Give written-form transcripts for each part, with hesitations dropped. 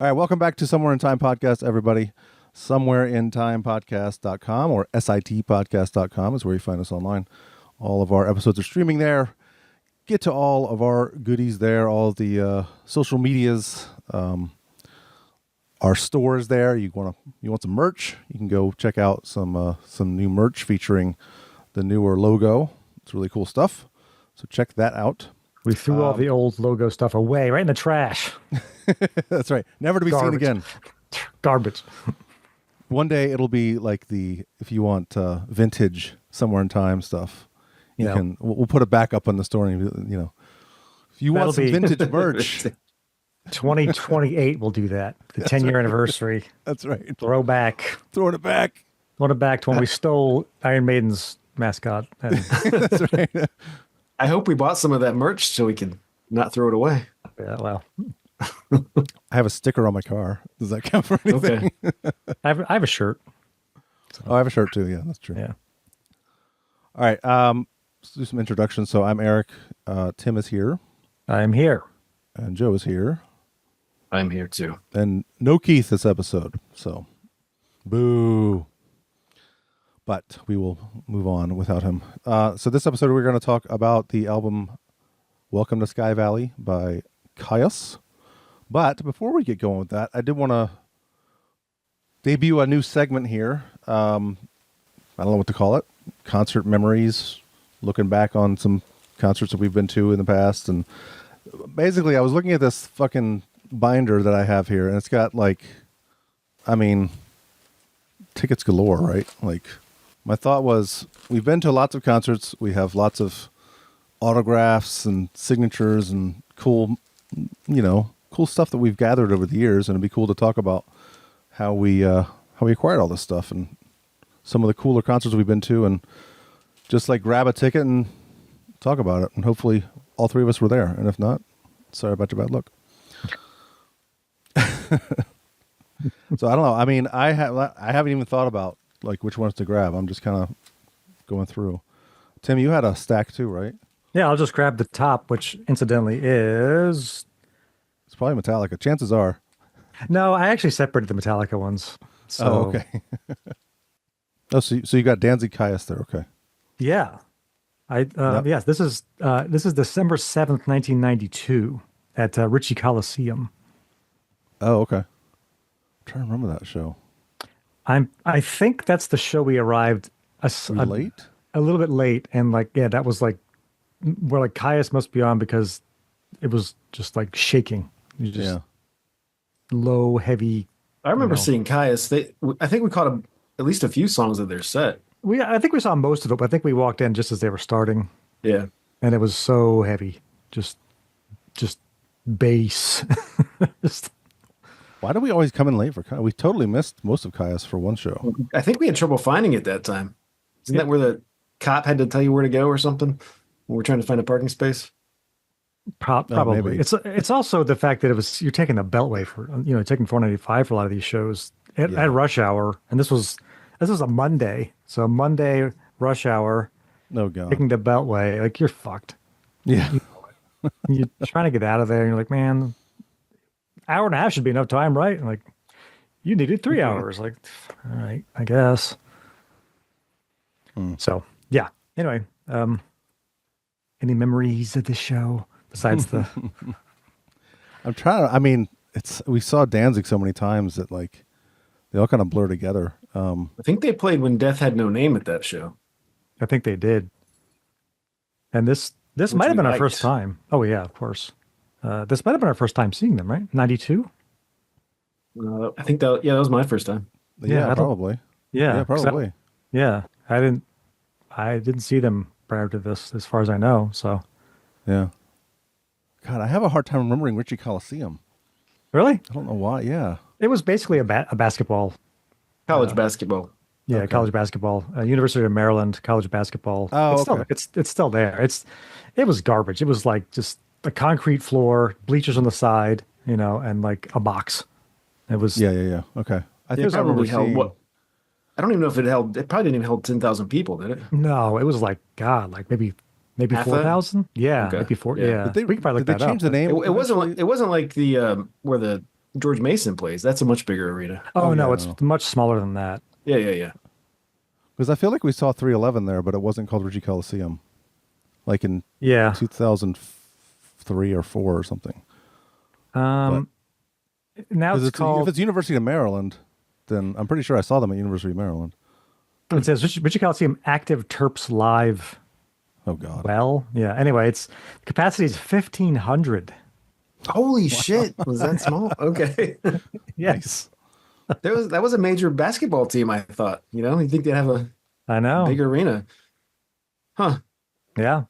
All right, welcome back to Somewhere in Time Podcast, everybody. Somewhereintimepodcast.com or sitpodcast.com is where you find us online. All of our episodes are streaming there. Get to all of our goodies there, all of the social medias. Our store is there. You want some merch? You can go check out some new merch featuring the newer logo. It's really cool stuff. So check that out. We threw all the old logo stuff away right in the trash. That's right. Never to be seen again. Garbage. One day it'll be like if you want vintage Somewhere in Time stuff, we'll put it back up on the store. And, if you want some vintage merch, 2028 we'll do that. The 10-year anniversary. That's right. Throwing it back to when we stole Iron Maiden's mascot. That's right. I hope we bought some of that merch so we can not throw it away. Yeah, well. I have a sticker on my car. Does that count for anything? Okay. I have a shirt. So. Oh, I have a shirt too. Yeah, that's true. Yeah. All right. Let's do some introductions. So I'm Eric. Tim is here. I'm here. And Joe is here. I'm here too. And no Keith this episode. So, boo. But we will move on without him. So this episode, we're going to talk about the album Welcome to Sky Valley by Kyuss. But before we get going with that, I did want to debut a new segment here. I don't know what to call it. Concert memories, looking back on some concerts that we've been to in the past. And basically, I was looking at this fucking binder that I have here, and it's got tickets galore, right? My thought was, we've been to lots of concerts. We have lots of autographs and signatures and cool stuff that we've gathered over the years. And it'd be cool to talk about how we acquired all this stuff and some of the cooler concerts we've been to, and just grab a ticket and talk about it. And hopefully all three of us were there. And if not, sorry about your bad luck. So I don't know. I mean, I haven't even thought about which ones to grab. I'm just kind of going through. Tim, you had a stack too, right? Yeah, I'll just grab the top, which incidentally is... It's probably Metallica. Chances are. No, I actually separated the Metallica ones. So... Oh, okay. So you got Danzig Kyuss there, okay. Yeah. Yes, this is December 7th, 1992 at Ritchie Coliseum. Oh, okay. I'm trying to remember that show. I think that's the show we arrived late? A little bit late, and that was where Kyuss must be on, because it was just shaking. Low, heavy. I remember seeing Kyuss. I think we caught at least a few songs of their set. I think we saw most of it, but I think we walked in just as they were starting. Yeah. And it was so heavy. Just bass. Why do we always come in late for Kyuss? We totally missed most of Kyuss for one show. I think we had trouble finding it that time. Isn't that where the cop had to tell you where to go or something when we're trying to find a parking space? Probably. It's also the fact that you're taking the Beltway for, taking 495 for a lot of these shows at rush hour. And this was a Monday. So Monday rush hour. Oh, God. Taking the Beltway. You're fucked. Yeah. You're trying to get out of there. And you're like, man, hour and a half should be enough time, right? And you needed 3 hours. All right, I guess. So, yeah. Anyway, any memories of the show besides the... I'm trying to, we saw Danzig so many times that they all kind of blur together. I think they played When Death Had No Name at that show. I think they did. And this might have been our first time. Oh, yeah, of course. This might have been our first time seeing them, right? 92? I think that was my first time. Yeah, probably. Yeah, probably. I didn't see them prior to this, as far as I know. So, yeah. God, I have a hard time remembering Ritchie Coliseum. Really? I don't know why. Yeah, it was basically a basketball, college basketball. Yeah, okay. College basketball. University of Maryland college basketball. Oh, it's still there. It was garbage. It was just a concrete floor, bleachers on the side, and a box. It was. Yeah. Okay. I think probably held what? I don't even know if it held. It probably didn't even hold 10,000 people, did it? No, it was maybe 4,000. Yeah, okay. Maybe 4. Yeah, we could probably look that up. Change the name. It wasn't like the where the George Mason plays. That's a much bigger arena. Oh, no, yeah, it's no. much smaller than that. Yeah. Because I feel like we saw 311 there, but it wasn't called Ritchie Coliseum. Like in Yeah. 2003 or 4 or something. Now it's called. If it's University of Maryland, then I'm pretty sure I saw them at University of Maryland. It says Ritchie Coliseum Active Terps Live. Oh God. Well, yeah. Anyway, its capacity is 1,500. Holy shit! Was that small? Okay. Yes. That was a major basketball team. I thought. You think they'd have a I know. big arena? Huh. Yeah.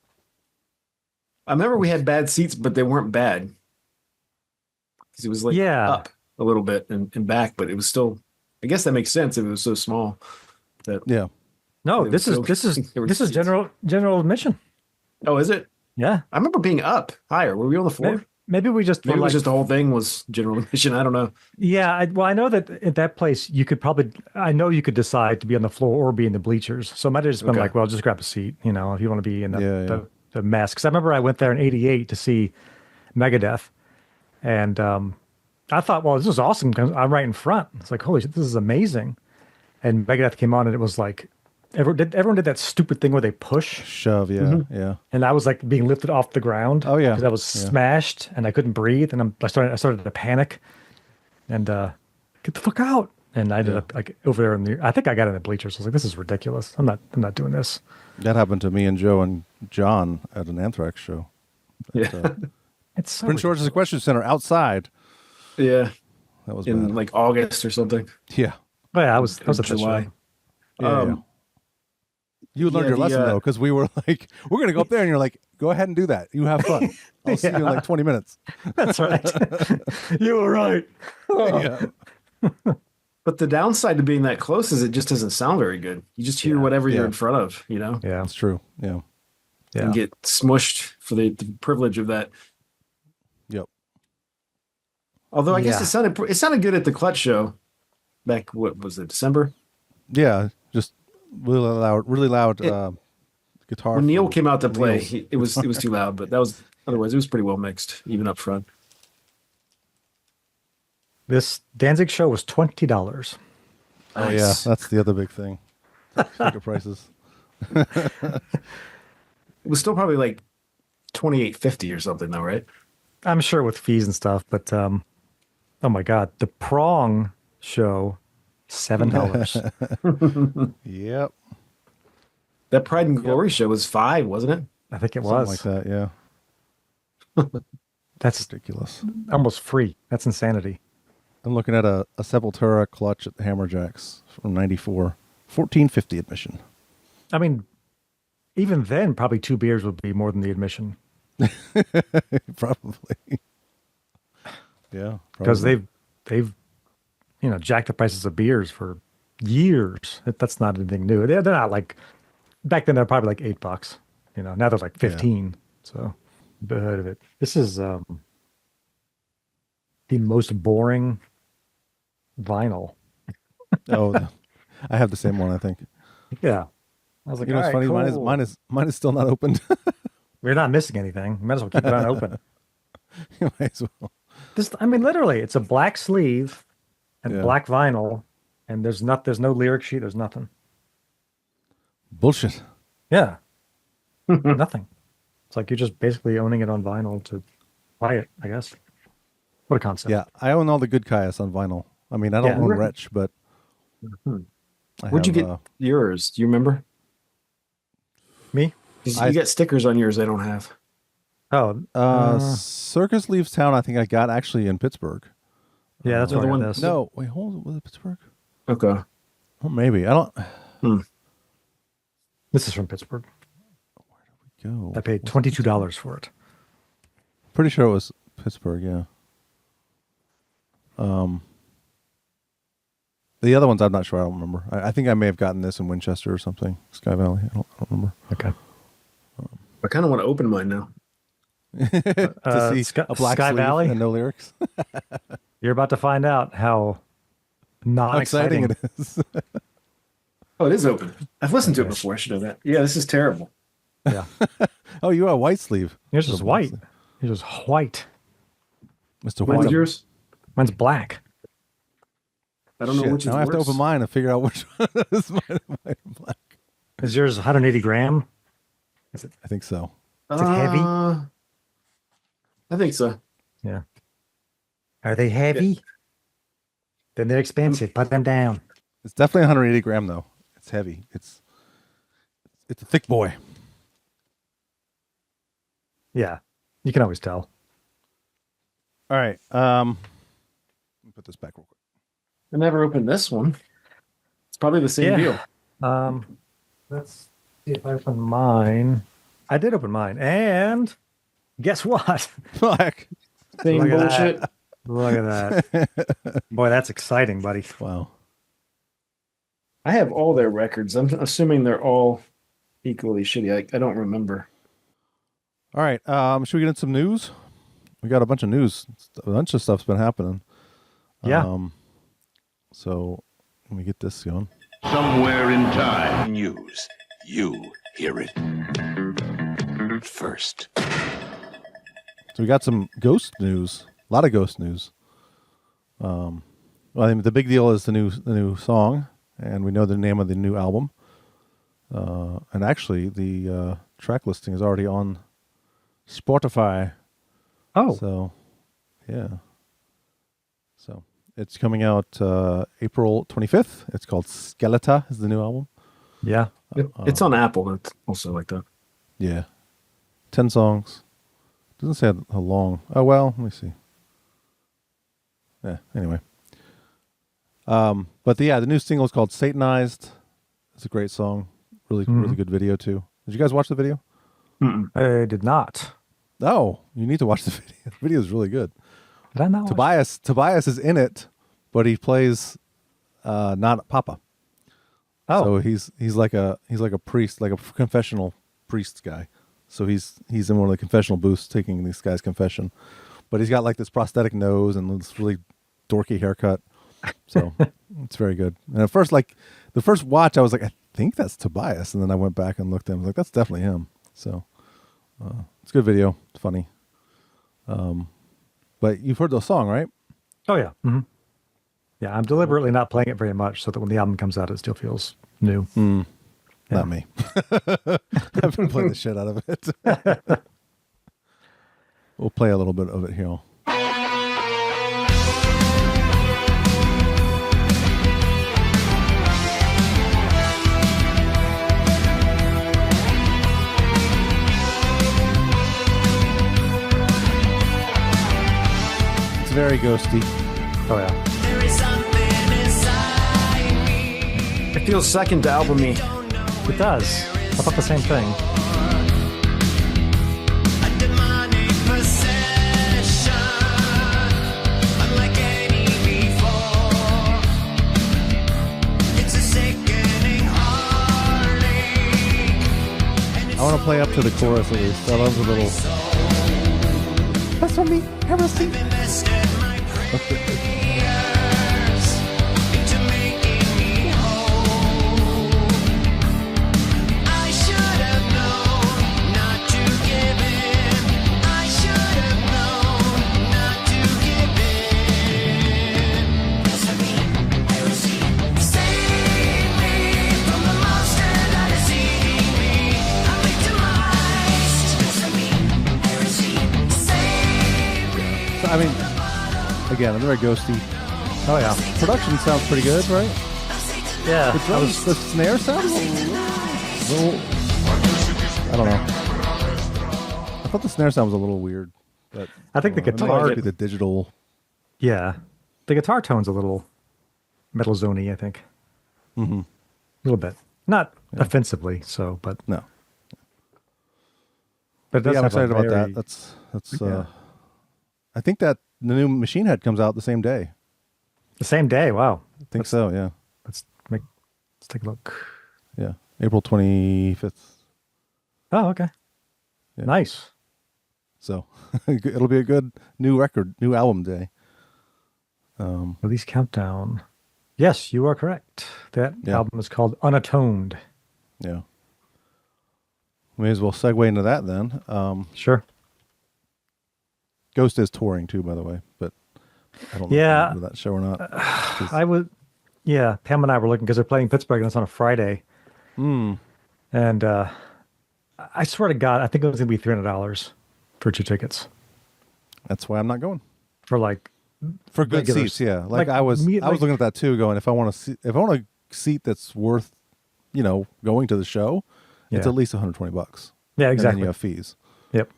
I remember we had bad seats, but they weren't bad because it was like up a little bit and back, but it was still. I guess that makes sense if it was so small. Yeah. No, this is general admission. Oh, is it? Yeah. I remember being up higher. Were we on the floor? Maybe we just. Maybe it was just the whole thing was general admission. I don't know. Yeah. I know that at that place you could probably. I know you could decide to be on the floor or be in the bleachers. So it might have just been like, well, just grab a seat. If you want to be in the mess. Because I remember I went there in '88 to see Megadeth, and I thought, well, this is awesome because I'm right in front. It's like, holy shit, this is amazing. And Megadeth came on, and it was like, everyone did that stupid thing where they push. Shove, yeah, yeah. And I was like being lifted off the ground. Oh, yeah. Because I was smashed, and I couldn't breathe, and I started to panic, and get the fuck out. And I ended up like over there I think I got in the bleachers. I was like, this is ridiculous. I'm not doing this. That happened to me and Joe and John at an Anthrax show. It's so Prince George's Equestrian Center outside. Yeah. That was in bad. like August or something. Yeah. Oh, yeah, I was at July. Yeah. You learned your lesson though, because we were like, we're going to go up there, and you're like, go ahead and do that. You have fun. I'll see you in like 20 minutes. That's right. You were right. Yeah. But the downside to being that close is it just doesn't sound very good. You just hear whatever you're in front of, Yeah, that's true. Yeah. And get smushed for the privilege of that. Yep. Although I guess it sounded good at the Clutch show back, what was it, December? Yeah, just really loud guitar. When Neil came out to play, it was too loud, but otherwise it was pretty well mixed, even up front. This Danzig show was $20. Oh Nice. yeah, that's the other big thing. Ticket prices. It was still probably like $28.50 or something, though, right? I'm sure with fees and stuff, but oh my God, the Prong show, $7. Yep. That Pride and Glory show was $5, wasn't it? I think it Something was. like that, yeah. That's Ridiculous. almost free. That's insanity. I'm looking at a Sepultura Clutch at the Hammerjacks from '94, $14.50 admission. I mean, even then, probably 2 beers would be more than the admission. Probably. Yeah. Because probably. they've jacked the prices of beers for years. That's not anything new. They're not like back then. They're probably like $8. Now they're like 15. So the heard of it. This is the most boring vinyl. Oh, I have the same one. I think. Yeah, I was like, What's funny? cool. Mine is still not opened. We're not missing anything. You might as well keep it unopened. You might as well. Literally, it's a black sleeve and black vinyl, and there's no lyric sheet. There's nothing. Bullshit. Yeah, nothing. It's like you're just basically owning it on vinyl to buy it, I guess. What a concept. Yeah, I own all the good Kyuss on vinyl. I mean, I don't own Wretch, but Where'd you get yours? Do you remember? Me? You get stickers on yours I don't have. Oh, Circus Leaves Town. I think I got actually in Pittsburgh. yeah, that's the what one- it is. No, wait, hold on. Was it Pittsburgh? Okay. Oh, maybe. I don't This is from Pittsburgh. go. I paid $22 for it. Pretty sure it was Pittsburgh. Yeah. The other ones I'm not sure. I don't remember. I think I may have gotten this in Winchester or something. Sky Valley. I don't remember. Okay. I kind of want to open mine now. To see a black Sky sleeve Valley? and no lyrics. You're about to find out how not How exciting it is. Oh, it is open. I've listened to it before. I should know that. Yeah, this is terrible. Yeah. Oh, you have a white sleeve. Yours is white. Yours is white. Mr. When's White. yours? Mine's black. I don't know which is now worse. I have to open mine and figure out which one is mine and black. Is yours 180 gram? Is it? I think so. Is it heavy? I think so. Yeah. Are they heavy? Yeah. Then they're expensive. Put them down. It's definitely 180 gram though. It's heavy. It's a thick boy. Yeah, you can always tell. All right. Let me put this back real quick. I never opened this one. It's probably the same deal. Let's see if I open mine. I did open mine, and guess what? Black. Same bullshit. Look at that. Boy, that's exciting, buddy. Wow. I have all their records. I'm assuming they're all equally shitty. I don't remember. All right. Should we get into some news? We got a bunch of news. A bunch of stuff's been happening. Yeah. So let me get this going. Somewhere in time. News. You hear it first. So we got some ghost news. A lot of ghost news. Well, I mean, the big deal is the new song, and we know the name of the new album. And actually, the track listing is already on Spotify. Oh. So, yeah. So it's coming out April 25th. It's called Skeleton is the new album. Yeah. It's on Apple. It's also like that. Yeah. 10 songs. Doesn't say how long. Oh, well, let me see. Yeah, anyway. But the new single is called Satanized. It's a great song. Really good video, too. Did you guys watch the video? I did not. Oh, you need to watch the video. The video is really good. Did I not watch Tobias is in it, but he plays not Papa. Oh. So he's like a priest, like a confessional priest guy. So he's in one of the confessional booths taking this guy's confession. But he's got like this prosthetic nose and this really dorky haircut. So it's very good. And at first, like the first watch, I was like, I think that's Tobias. And then I went back and looked at him. I was like, that's definitely him. So it's a good video. It's funny. But you've heard the song, right? Oh, yeah. Mm-hmm. Yeah, I'm deliberately not playing it very much so that when the album comes out, it still feels new. Yeah. Not me. I've been playing the shit out of it. We'll play a little bit of it here. It's very ghosty. Oh, yeah. It feels second to album-y. It does. I thought the same thing. I want to play up to the chorus at least. I love the little. That's for me. Heresy. I mean, again, I'm very ghosty. Oh, yeah. Production sounds pretty good, right? Yeah. The snare sounds a little, I don't know. I thought the snare sound was a little weird. But I think the guitar... the digital... Yeah. The guitar tone's a little metal zony, I think. Mm-hmm. A little bit. Not offensively, so, but... No. But I'm excited about that. That's yeah. I think that the new Machine Head comes out the same day. The same day? Wow. I think so, yeah. Let's take a look. Yeah. April 25th. Oh, okay. Yeah. Nice. So it'll be a good new album day. Release countdown. Yes, you are correct. That album is called Unatoned. Yeah. May as well segue into that then. Sure. Ghost is touring too, by the way, but I don't know if I remember that show or not. I would. Yeah, Pam and I were looking because they're playing Pittsburgh and it's on a Friday. And I swear to God, I think it was going to be $300 for 2 tickets. That's why I'm not going. For good seats, yeah. I was looking at that too, going if I want a seat that's worth, going to the show, it's at least $120. Yeah, exactly. And then you have fees. Yep.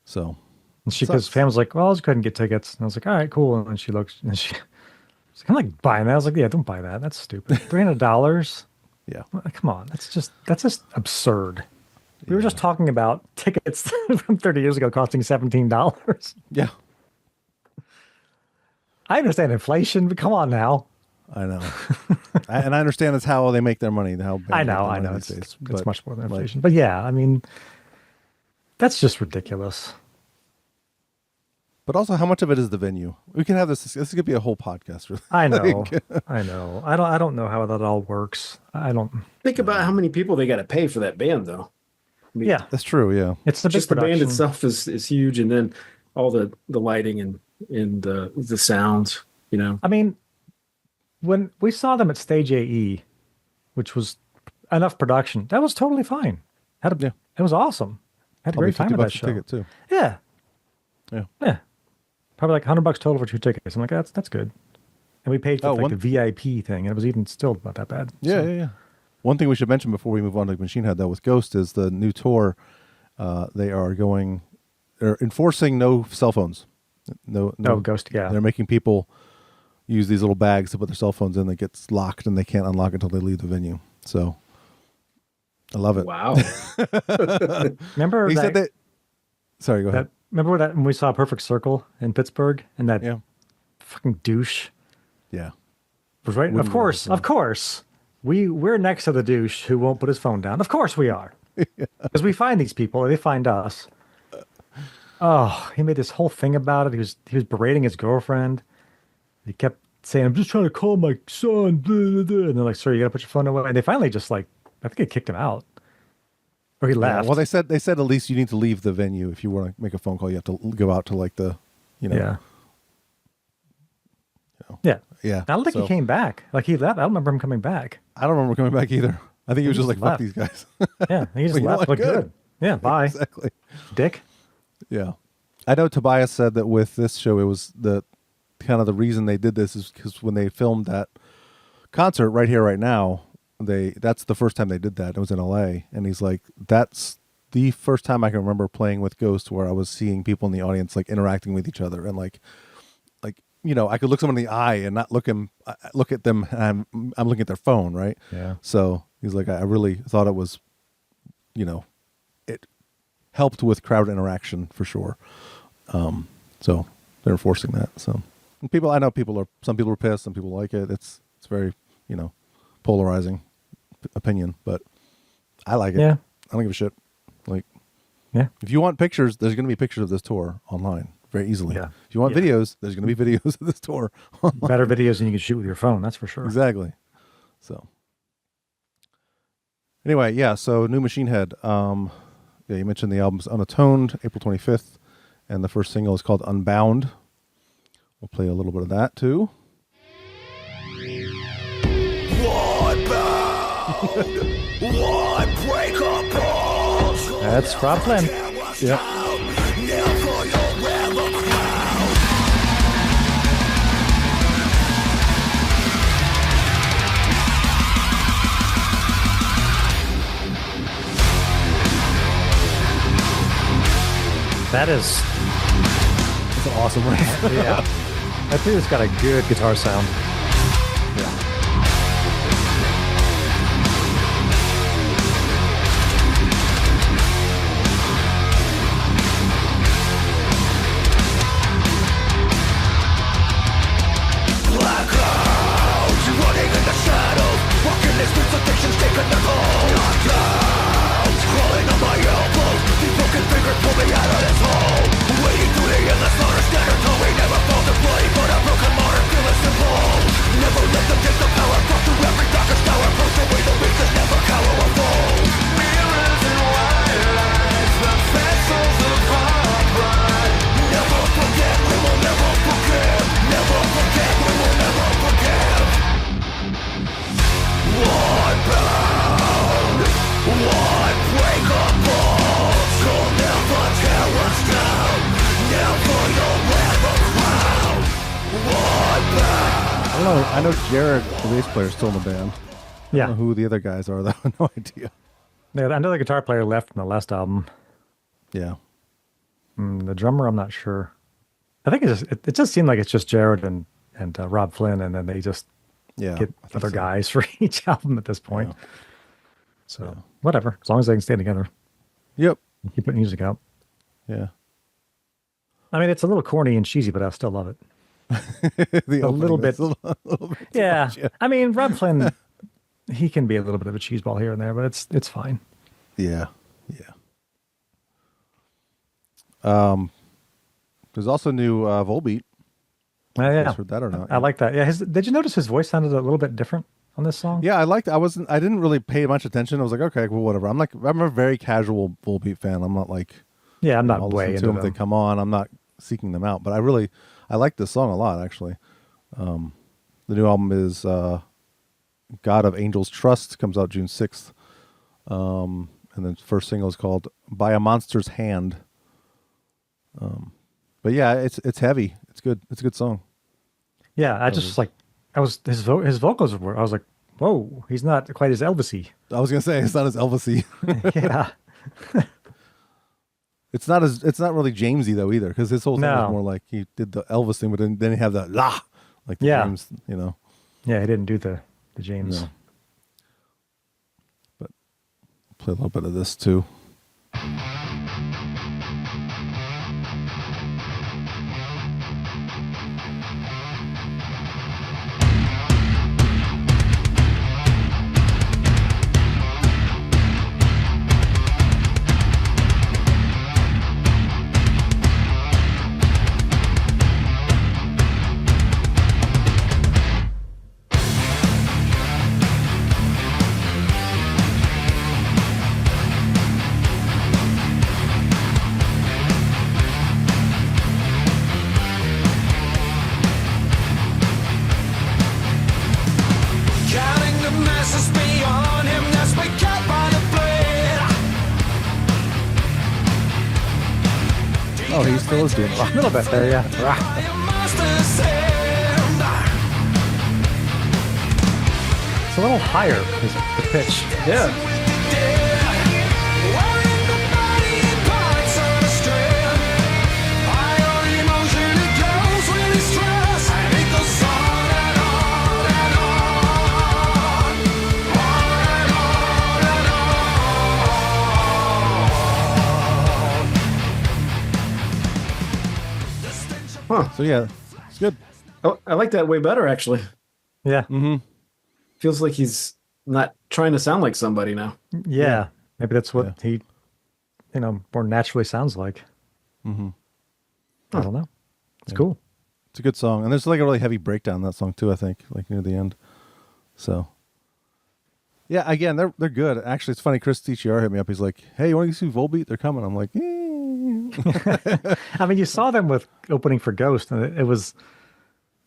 So, because Pam was like, "Well, I'll just go ahead and get tickets," and I was like, "All right, cool." And she looks, and she's like, "I'm like buying that." I was like, "Yeah, don't buy that. That's stupid. $300." Yeah. Come on, that's just absurd. We were just talking about tickets from 30 years ago costing $17. Yeah. I understand inflation, but come on now. I know. And I understand that's how they make their money. I know. It's much more than inflation. But yeah, I mean, that's just ridiculous. But also, how much of it is the venue? We can have this. This could be a whole podcast. Really. I know. I know. I don't know how that all works. I don't think about how many people they got to pay for that band, though. I mean, yeah, that's true. Yeah, it's just the band itself is huge, and then all the lighting and the sounds. I mean, when we saw them at Stage AE, which was enough production, that was totally fine. It was awesome. Had a great time at that show. Ticket too. Yeah. Yeah. Probably like $100 total for 2 tickets. I'm like, that's good. And we paid for the VIP thing, and it was even still not that bad. Yeah. One thing we should mention before we move on to Machine Head, though, with Ghost is the new tour. They're enforcing no cell phones. No Ghost. Yeah, they're making people use these little bags to put their cell phones in that gets locked, and they can't unlock until they leave the venue. So I love it. Wow. Remember he said that. Sorry, go ahead. Remember when we saw Perfect Circle in Pittsburgh and that fucking douche? Yeah. Was right. Of course. We're next to the douche who won't put his phone down. Of course we are. Because we find these people, they find us. Oh, he made this whole thing about it. He was berating his girlfriend. He kept saying, "I'm just trying to call my son." Blah, blah, blah. And they're like, "Sir, you gotta put your phone away." And they finally just I think they kicked him out. Or he left. Well, they said at least you need to leave the venue if you want to make a phone call. You have to go out to Yeah. Yeah. I don't think he came back. He left. I don't remember him coming back. I don't remember coming back either. I think he was just like, "Fuck these guys." Yeah, he just left. Good. Yeah, bye. Exactly. Dick. Yeah. I know Tobias said that with this show, it was the reason they did this is because when they filmed that concert Right Here, Right Now, that's the first time they did that. It was in LA. And he's like, that's the first time I can remember playing with Ghost where I was seeing people in the audience interacting with each other and I could look someone in the eye and not look at them and I'm looking at their phone, right? Yeah. So he's like, I really thought it was, it helped with crowd interaction for sure. So they're enforcing that. So I know some people are pissed, some people like it. It's very, polarizing opinion, but I like it. Yeah. I don't give a shit. Yeah. If you want pictures, there's going to be pictures of this tour online very easily. Yeah. If you want videos, there's going to be videos of this tour online. Better videos than you can shoot with your phone. That's for sure. Exactly. So anyway, so new Machine Head. You mentioned the album's Unatoned, April 25th, and the first single is called Unbound. We'll play a little bit of that too. One bound, one breakable. That's Rob Flynn. Yep. That's an awesome riff. Yeah. I think it's got a good guitar sound. Yeah. Blackouts, running in the shadows, walking the streets, addictions taking their toll. Knockouts, crawling on my elbows, these broken fingers pull me out of this hole. Waiting through the endless slaughter, scattered till we never fall to play, but a broken modern feel is simple. Never let them take the power, brought to every darkest tower, push away the weak that never cower or fall. Mirrors and white lights, the vessels of our pride. Never forget, we will never forgive, never I know Jared, the bass player, is still in the band. I don't know who the other guys are, though. No idea. Yeah, I know the guitar player left from the last album. Yeah. The drummer, I'm not sure. I think it just seemed like it's just Jared and Rob Flynn, and then they just get other guys for each album at this point. Yeah. So whatever, as long as they can stay together. Yep. Keep putting music out. Yeah. I mean, it's a little corny and cheesy, but I still love it. a little bit. Yeah. Much, yeah. I mean, Rob Flynn, he can be a little bit of a cheeseball here and there, but it's fine. Yeah. Yeah. There's also new Volbeat. Yeah. Heard that or not? I like that. Yeah. Did you notice his voice sounded a little bit different on this song? Yeah, I didn't really pay much attention. I was like, okay, well, whatever. I'm a very casual Volbeat fan. I'm not like, I'm not way into them. If they come on, I'm not seeking them out, but I like this song a lot, actually. The new album is God of Angels Trust, comes out June 6th. And the first single is called By a Monster's Hand. But yeah, it's heavy. It's good. It's a good song. Yeah, his vocals were, I was like, whoa, he's not quite as Elvis-y. I was gonna say it's not as Elvis-y. Yeah. It's not really Jamesy though either, because his whole thing was more like he did the Elvis thing, but then he had the like the James, Yeah, he didn't do the James. No. But I'll play a little bit of this too. Oh, he still is doing a little bit there, yeah. It's a little higher, the pitch. Yeah. Huh. So yeah, it's good. Oh, I like that way better, actually. Yeah. Mm-hmm. Feels like he's not trying to sound like somebody now. Yeah. Maybe that's what he, more naturally sounds like. Mm-hmm. I don't know. It's cool. It's a good song, and there's like a really heavy breakdown in that song too. I think, like near the end. So. Yeah, again, they're good. Actually, it's funny. Chris TCR hit me up. He's like, "Hey, you want to see Volbeat? They're coming." I'm like, I mean, you saw them with opening for Ghost, and it was,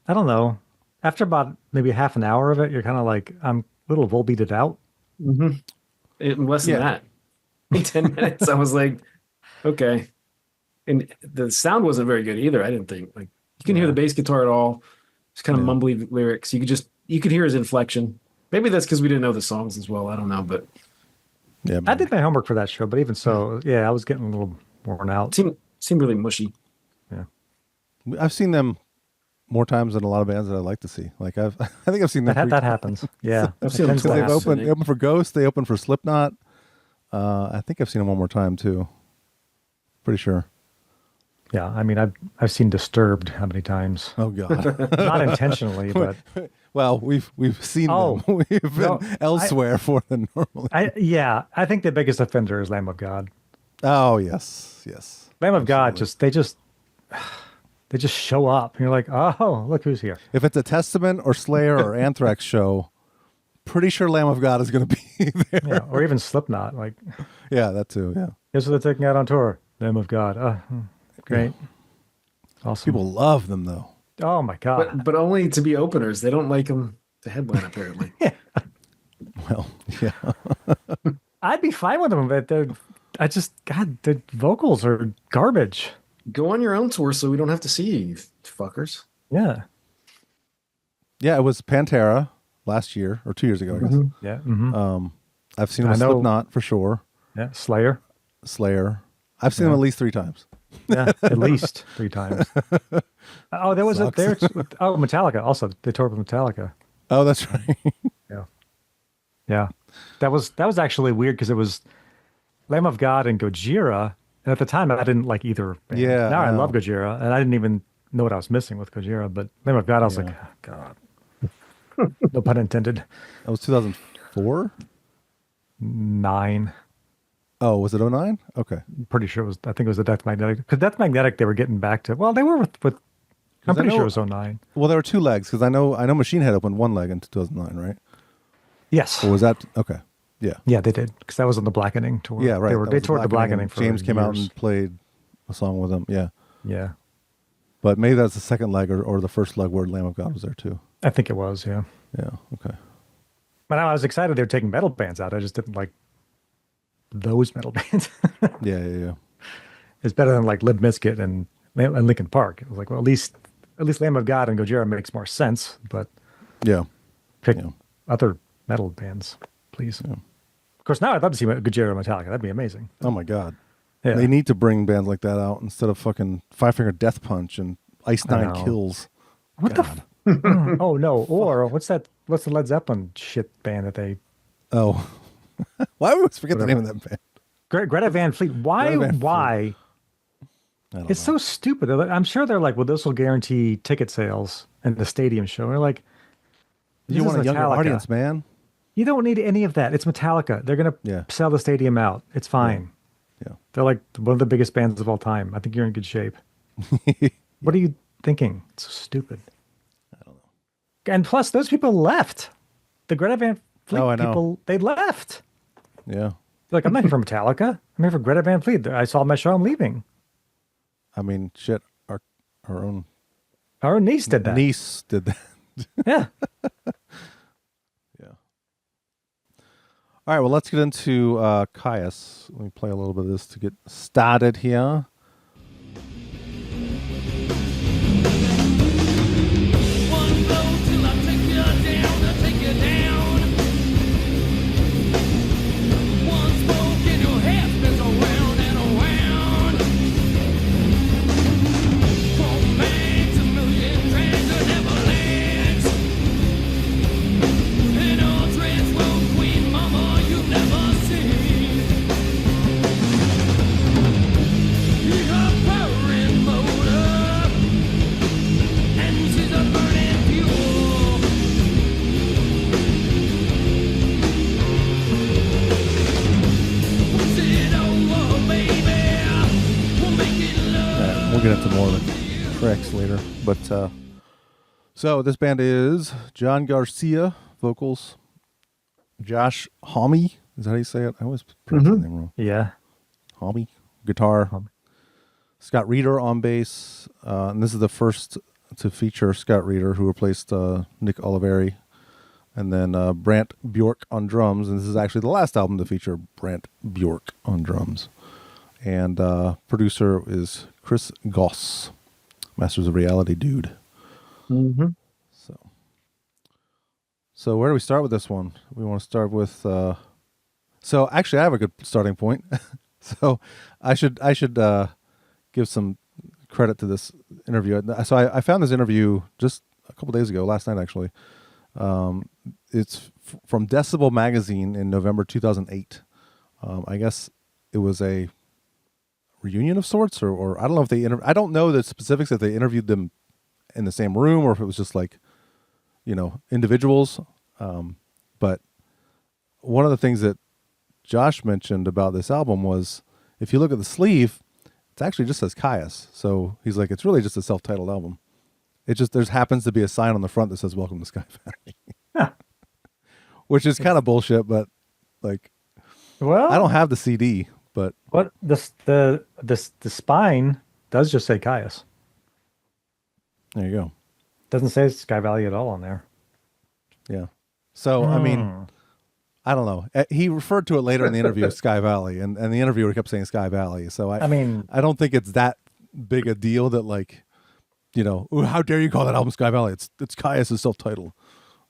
I don't know, after about maybe half an hour of it, you're kind of like, I'm a little Volbeated out. Mm-hmm. Less than that. In 10 minutes, I was like, okay. And the sound wasn't very good either, I didn't think. Like, you couldn't hear the bass guitar at all. It's kind of mumbly lyrics. You could hear his inflection. Maybe that's because we didn't know the songs as well. I don't know, but yeah, I did my homework for that show, but even so, I was getting a little worn out. Seemed really mushy. Yeah, I've seen them more times than a lot of bands that I like to see. Like I think I've seen them. That happens. Yeah, I've seen them they open for Ghost. They open for Slipknot. I think I've seen them one more time too. Pretty sure. Yeah, I mean, I've seen Disturbed how many times? Oh God, not intentionally, but well, we've seen them. We've been elsewhere for them normally. I think the biggest offender is Lamb of God. Oh yes. Lamb of God they just show up, and you're like, oh, look who's here. If it's a Testament or Slayer or Anthrax show, pretty sure Lamb of God is going to be there. Yeah, or even Slipknot, like. Yeah, that too. Yeah. Guess what they're taking out on tour? Lamb of God. Great. Awesome. People love them though. Oh my God. But only to be openers. They don't like them to headline apparently. Well, yeah. I'd be fine with them, but the vocals are garbage. Go on your own tour so we don't have to see you fuckers. Yeah. Yeah, it was Pantera last year or 2 years ago, I guess. Yeah. I've seen him with Slipknot for sure. Yeah, Slayer. I've seen him at least 3 times. Yeah, at least 3 times. Oh, there was Metallica also. They toured with Metallica. Oh, that's right. Yeah. That was actually weird because it was Lamb of God and Gojira. And at the time, I didn't like either band. Yeah. Now I love Gojira, and I didn't even know what I was missing with Gojira. But Lamb of God, I was like, oh, God. No pun intended. That was 2004? 9. Oh, was it 09? Okay. I'm pretty sure it was. I think it was the Death Magnetic. Because Death Magnetic, they were getting back to. Well, they were with I'm pretty sure it was 09. Well, there were 2 legs because I know Machine Head opened 1 leg in 2009, right? Yes. Or was that okay? Yeah. Yeah, they did because that was on the Blackening tour. Yeah, right. They toured the Blackening for James came out years. and played a song with them. Yeah. Yeah. But maybe that's the second leg or the first leg where Lamb of God was there too. I think it was. Yeah. Yeah. Okay. But I was excited they were taking metal bands out. I just didn't like those metal bands. Yeah. It's better than like Limp Bizkit and Linkin Park. It was like, well, at least Lamb of God and Gojira makes more sense. But pick other metal bands, please. Yeah. Of course, now I'd love to see Gojira and Metallica. That'd be amazing. Oh my God. Yeah. They need to bring bands like that out instead of fucking Five Finger Death Punch and Ice Nine Kills. What the? Oh no! Or what's that? What's the Led Zeppelin shit band that they? Oh, why would I always forget the name of that band? Greta Van Fleet. Why? It's so stupid. I'm sure they're like, well, this will guarantee ticket sales and the stadium show. We're like, you want a younger audience, man. You don't need any of that. It's Metallica. They're gonna sell the stadium out. It's fine. Yeah. They're like one of the biggest bands of all time. I think you're in good shape. What are you thinking? It's so stupid. I don't know. And plus, those people left. The Greta Van Fleet people, they left. Yeah. Like, I'm not here for Metallica. I'm here for Greta Van Fleet. I saw my show. I'm leaving. I mean, shit. Our own niece did that. Yeah. All right, well, let's get into Kyuss. Let me play a little bit of this to get started here. One blow till I take you down. One smoke and your head spins around and around. From banks, a million trains that never lands. And all trains will Queen Mama you've never seen. You got power in motor, and she's a burning fuel. Push it over, baby. We'll make it love. We'll get into more of the tracks later. But so this band is John Garcia, vocals, Josh Homme. Is that how you say it? I always pronounce the name wrong. Yeah. Homme, guitar. Scott Reeder on bass. And this is the first to feature Scott Reeder, who replaced Nick Oliveri. And then Brant Bjork on drums. And this is actually the last album to feature Brant Bjork on drums. And producer is Chris Goss, Masters of Reality dude. Mm-hmm. So where do we start with this one? We want to start with. So actually, I have a good starting point. So I should give some credit to this interview. So I found this interview just a couple days ago, last night actually. It's from Decibel Magazine in November 2008. I guess it was a reunion of sorts, or I don't know if they I don't know the specifics if they interviewed them in the same room or if it was just like, individuals. But one of the things that Josh mentioned about this album was, if you look at the sleeve, it actually just says Kyuss. So he's like, it's really just a self-titled album. It just, there happens to be a sign on the front that says "Welcome to Sky Valley," which is kind of bullshit. But like, well, I don't have the CD, but what the spine does just say Kyuss. There you go. Doesn't say Sky Valley at all on there. Yeah. So I mean, I don't know. He referred to it later in the interview as Sky Valley, and the interviewer kept saying Sky Valley. So I mean, I don't think it's that big a deal that, like, "Ooh, how dare you call that album Sky Valley? It's Kyuss' self-titled."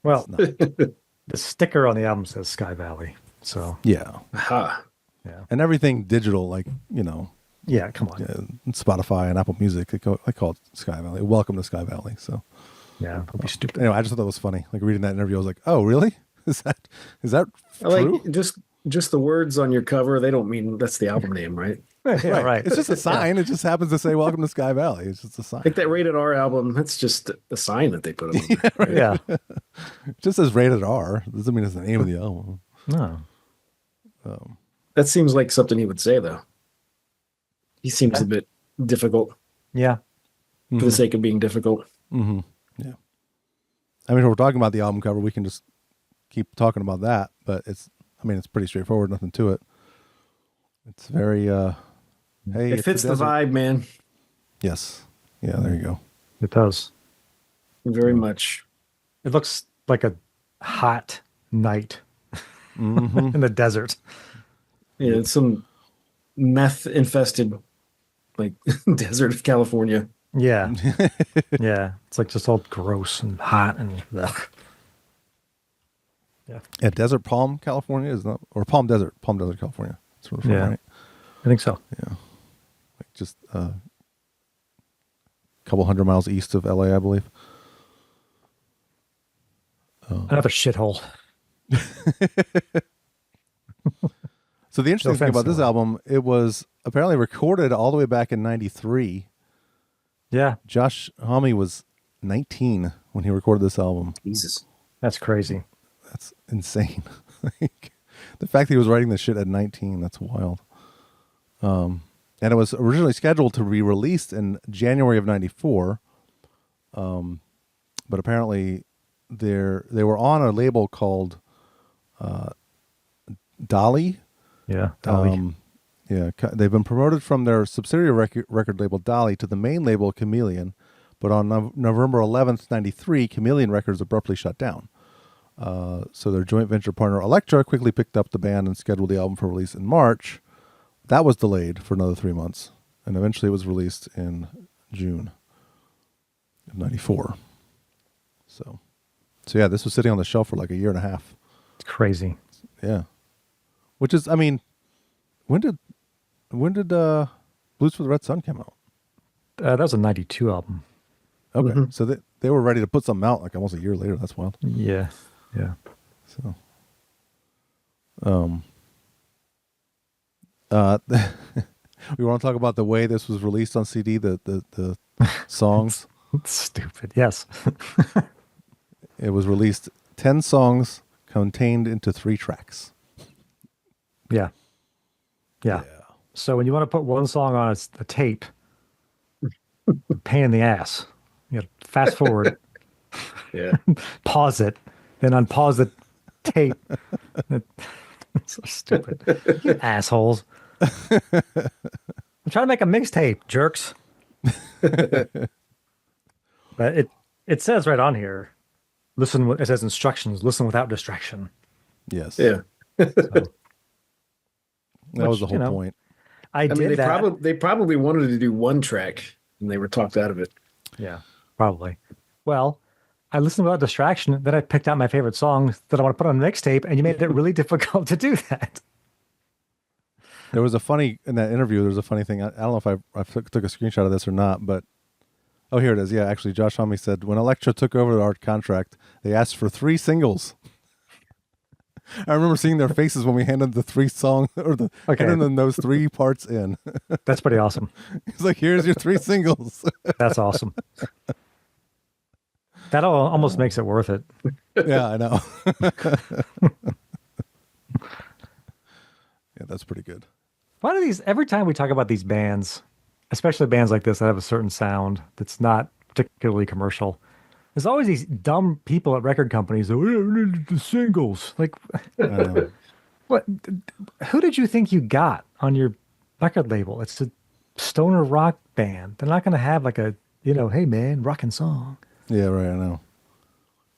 Well, the sticker on the album says Sky Valley. So yeah, yeah, and everything digital, like yeah. Come on, Spotify and Apple Music, they call it Sky Valley. Welcome to Sky Valley. So yeah, don't be stupid. Anyway, I just thought that was funny. Like reading that interview, I was like, "Oh, really? Is that true?" Like just the words on your cover, they don't mean that's the album name, right? Yeah, right. It's just a sign. It just happens to say "Welcome to Sky Valley." It's just a sign. Like that Rated R album, that's just a sign that they put on there. Right. Yeah. It just says Rated R. Doesn't mean it's the name of the album. No. That seems like something he would say, though. He seems a bit difficult Yeah. for the sake of being difficult. Mm-hmm. Yeah. I mean, if we're talking about the album cover, we can just keep talking about that. But it's pretty straightforward. Nothing to it. It's very, hey. It fits the vibe, man. Yes. Yeah, there you go. It does. Very much. It looks like a hot night in the desert. Yeah, it's some meth-infested, like, desert of California. Yeah. Yeah. It's like just all gross and hot and ugh. Yeah. Yeah, Desert Palm, California is not, or Palm Desert, California. That's where we're from, Yeah. right? I think so. Yeah. Like just a couple hundred miles east of LA, I believe. Another shithole. So the interesting thing about this though. album, it was apparently recorded all the way back in 93. Yeah. Josh Homme was 19 when he recorded this album. Jesus. That's crazy. That's insane. Like, the fact that he was writing this shit at 19, that's wild. And it was originally scheduled to be released in January of 94. But apparently they were on a label called Dolly. Yeah. Dolly. Yeah, they've been promoted from their subsidiary record label Dolly to the main label Chameleon, but on November 11th, 93, Chameleon Records abruptly shut down. So their joint venture partner Elektra quickly picked up the band and scheduled the album for release in March. That was delayed for another 3 months, and eventually it was released in June of 94. So yeah, this was sitting on the shelf for like a year and a half. It's crazy. Yeah. Which is, I mean, when did Blues for the Red Sun come out? That was a 92 album. Okay. So they were ready to put something out like almost a year later. That's wild. Yeah. Yeah. So, we want to talk about the way this was released on CD, the songs. It's stupid. Yes. It was released 10 songs contained into 3 tracks. Yeah. Yeah. So when you want to put one song on a tape, pain in the ass. You know, fast forward, Yeah. pause it, then unpause the tape. It's so stupid. You assholes. I'm trying to make a mixtape, jerks. But it says right on here, listen. It says instructions. Listen without distraction. Yes. Yeah. That was the whole point. I mean, did that. they probably wanted to do one track, and they were talked out of it. Yeah, probably. Well, I listened without distraction. Then I picked out my favorite songs that I want to put on the mixtape, and you made it really difficult to do that. There was in that interview, there was a funny thing. I don't know if I took a screenshot of this or not, but oh, here it is. Yeah, actually, Josh Homme said, when Elektra took over the art contract, they asked for 3 singles. I remember seeing their faces when we handed the 3 songs, or handed them those 3 parts in. That's pretty awesome. He's like, here's your 3 singles. That's awesome. That almost makes it worth it. Yeah, I know. Yeah, that's pretty good. Why do every time we talk about these bands, especially bands like this that have a certain sound that's not particularly commercial, there's always these dumb people at record companies that, we need the singles. Like, what? Who did you think you got on your record label? It's a stoner rock band. They're not going to have like a, hey man, rockin' song. Yeah, right, I know.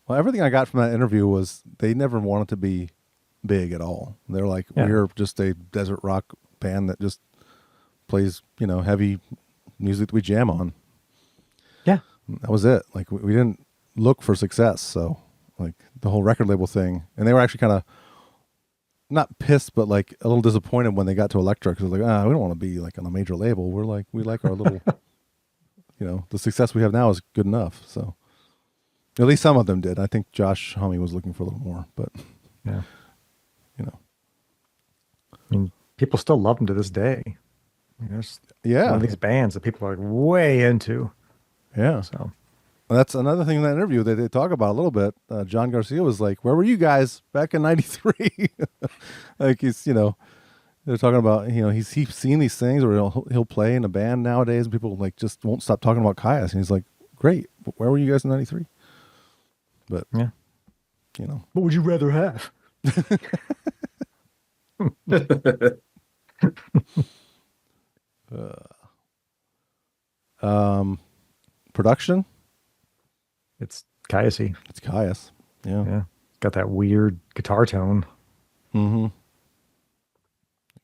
Well, everything I got from that interview was they never wanted to be big at all. They're like, we're just a desert rock band that just plays, heavy music that we jam on. Yeah. That was it. Like we didn't look for success. So like the whole record label thing, and they were actually kind of not pissed, but like a little disappointed when they got to Elektra because they're like, we don't want to be like on a major label. We're like, we like our little, the success we have now is good enough. So at least some of them did. I think Josh Homme was looking for a little more, but yeah, I mean, people still love them to this day. I mean, there's one of these bands that people are like way into. Yeah. So that's another thing in that interview that they talk about a little bit. John Garcia was like, where were you guys back in 93? Like he's, they're talking about, he's seen these things where he'll play in a band nowadays and people like just won't stop talking about Kyuss. And he's like, great. But where were you guys in 93? But yeah, what would you rather have? Production. It's Kyuss-y. It's Kyuss. Yeah. Yeah. Got that weird guitar tone. Mm-hmm.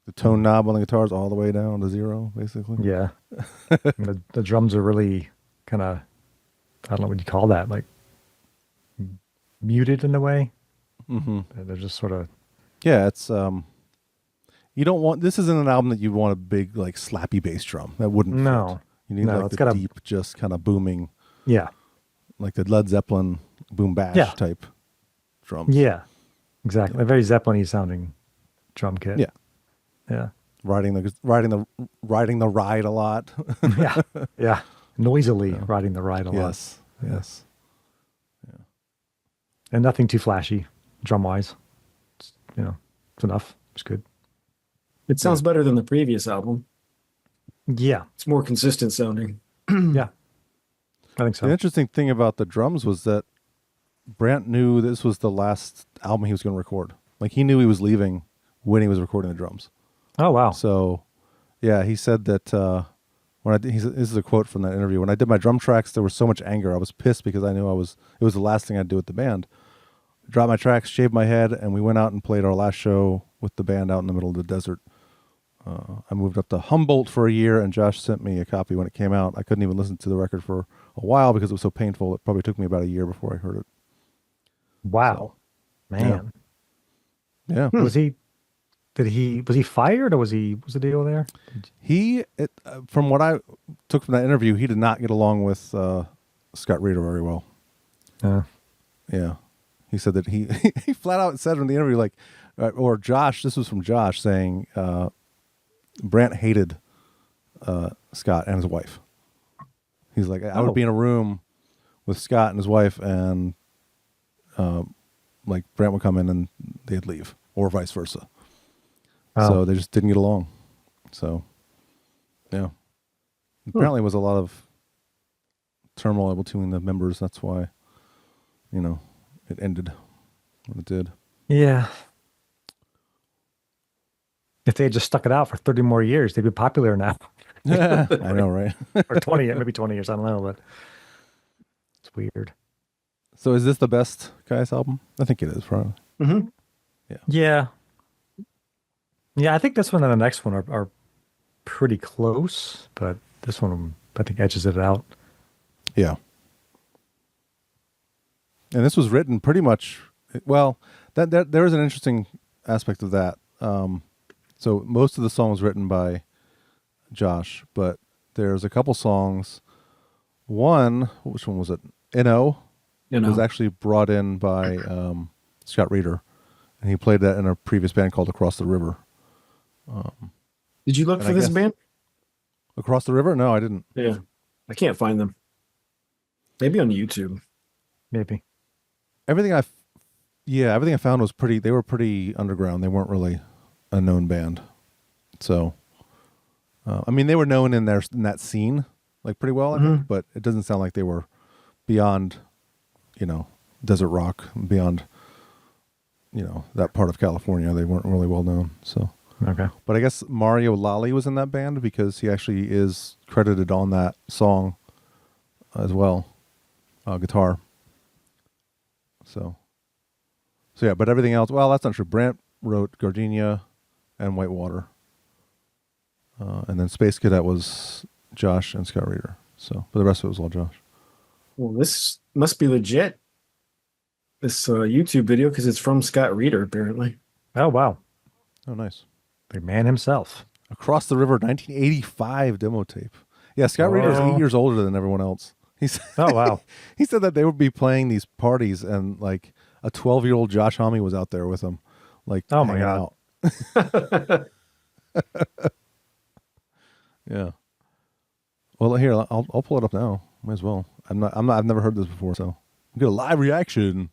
The tone knob on the guitar is all the way down to 0, basically. Yeah. the drums are really kind of, I don't know what you call that, like muted in a way. Mm-hmm. They're just sort of. Yeah, it's you don't want, this isn't an album that you want a big like slappy bass drum. That wouldn't No. fit. You need like the deep, just kind of booming. Yeah. Like the Led Zeppelin boom bash type drums. Yeah, exactly. A very Zeppelin-y sounding drum kit. Yeah. Yeah. Riding the ride a lot. Yeah. Yeah. Noisily riding the ride a lot. Yes. Yes. Yeah. And nothing too flashy drum wise. It's enough. It's good. It sounds better than the previous album. Yeah. It's more consistent sounding. Yeah. I think so. The interesting thing about the drums was that Brant knew this was the last album he was going to record. Like he knew he was leaving when he was recording the drums. Oh, wow. So, yeah, he said that this is a quote from that interview. When I did my drum tracks, there was so much anger. I was pissed because I knew it was the last thing I'd do with the band. Dropped my tracks, shaved my head, and we went out and played our last show with the band out in the middle of the desert. I moved up to Humboldt for a year, and Josh sent me a copy when it came out. I couldn't even listen to the record for a while because it was so painful. It probably took me about a year before I heard it. Wow. So, man. Yeah. Was he fired or was the deal there? From what I took from that interview, he did not get along with Scott Reeder very well. Yeah. He said that he flat out said in the interview, like, or Josh, this was from Josh saying, Brant hated Scott and his wife. He's like, I would be in a room with Scott and his wife, and like Brant would come in and they'd leave, or vice versa. So they just didn't get along. So, yeah. Apparently, it was a lot of turmoil between the members. That's why, it ended when it did. Yeah. If they had just stuck it out for 30 more years, they'd be popular now. Yeah, I know, right? Or 20, maybe 20 years. I don't know, but it's weird. So is this the best Kyuss album? I think it is, probably. Mm-hmm. Yeah. Yeah, I think this one and the next one are pretty close, but this one, I think, edges it out. Yeah. And this was written pretty much, well, there is an interesting aspect of that. So most of the song was written by Josh, but there's a couple songs. Which one was it? N.O. was actually brought in by Scott Reeder, and he played that in a previous band called Across the River. Did you look for this band? Across the River? No, I didn't. Yeah. I can't find them. Maybe on YouTube. Maybe. Everything I found was they were pretty underground. They weren't really a known band. So, they were known in that scene, like pretty well, I think, but it doesn't sound like they were beyond, desert rock, beyond, that part of California. They weren't really well known. So, okay. But I guess Mario Lally was in that band because he actually is credited on that song as well, guitar. So yeah, but everything else, well, that's not true. Brant wrote Gardenia and Whitewater. And then Space Cadet was Josh and Scott Reeder. So, but the rest of it was all Josh. Well, this must be legit. This YouTube video because it's from Scott Reeder apparently. Oh wow. Oh, nice. The man himself. Across the River, 1985 demo tape. Yeah, Scott Reeder is 8 years older than everyone else. Oh wow. He said that they would be playing these parties and like a 12-year-old Josh Homme was out there with him, like oh my god. Yeah. Well, here I'll pull it up now. Might as well. I've never heard this before, so get a live reaction.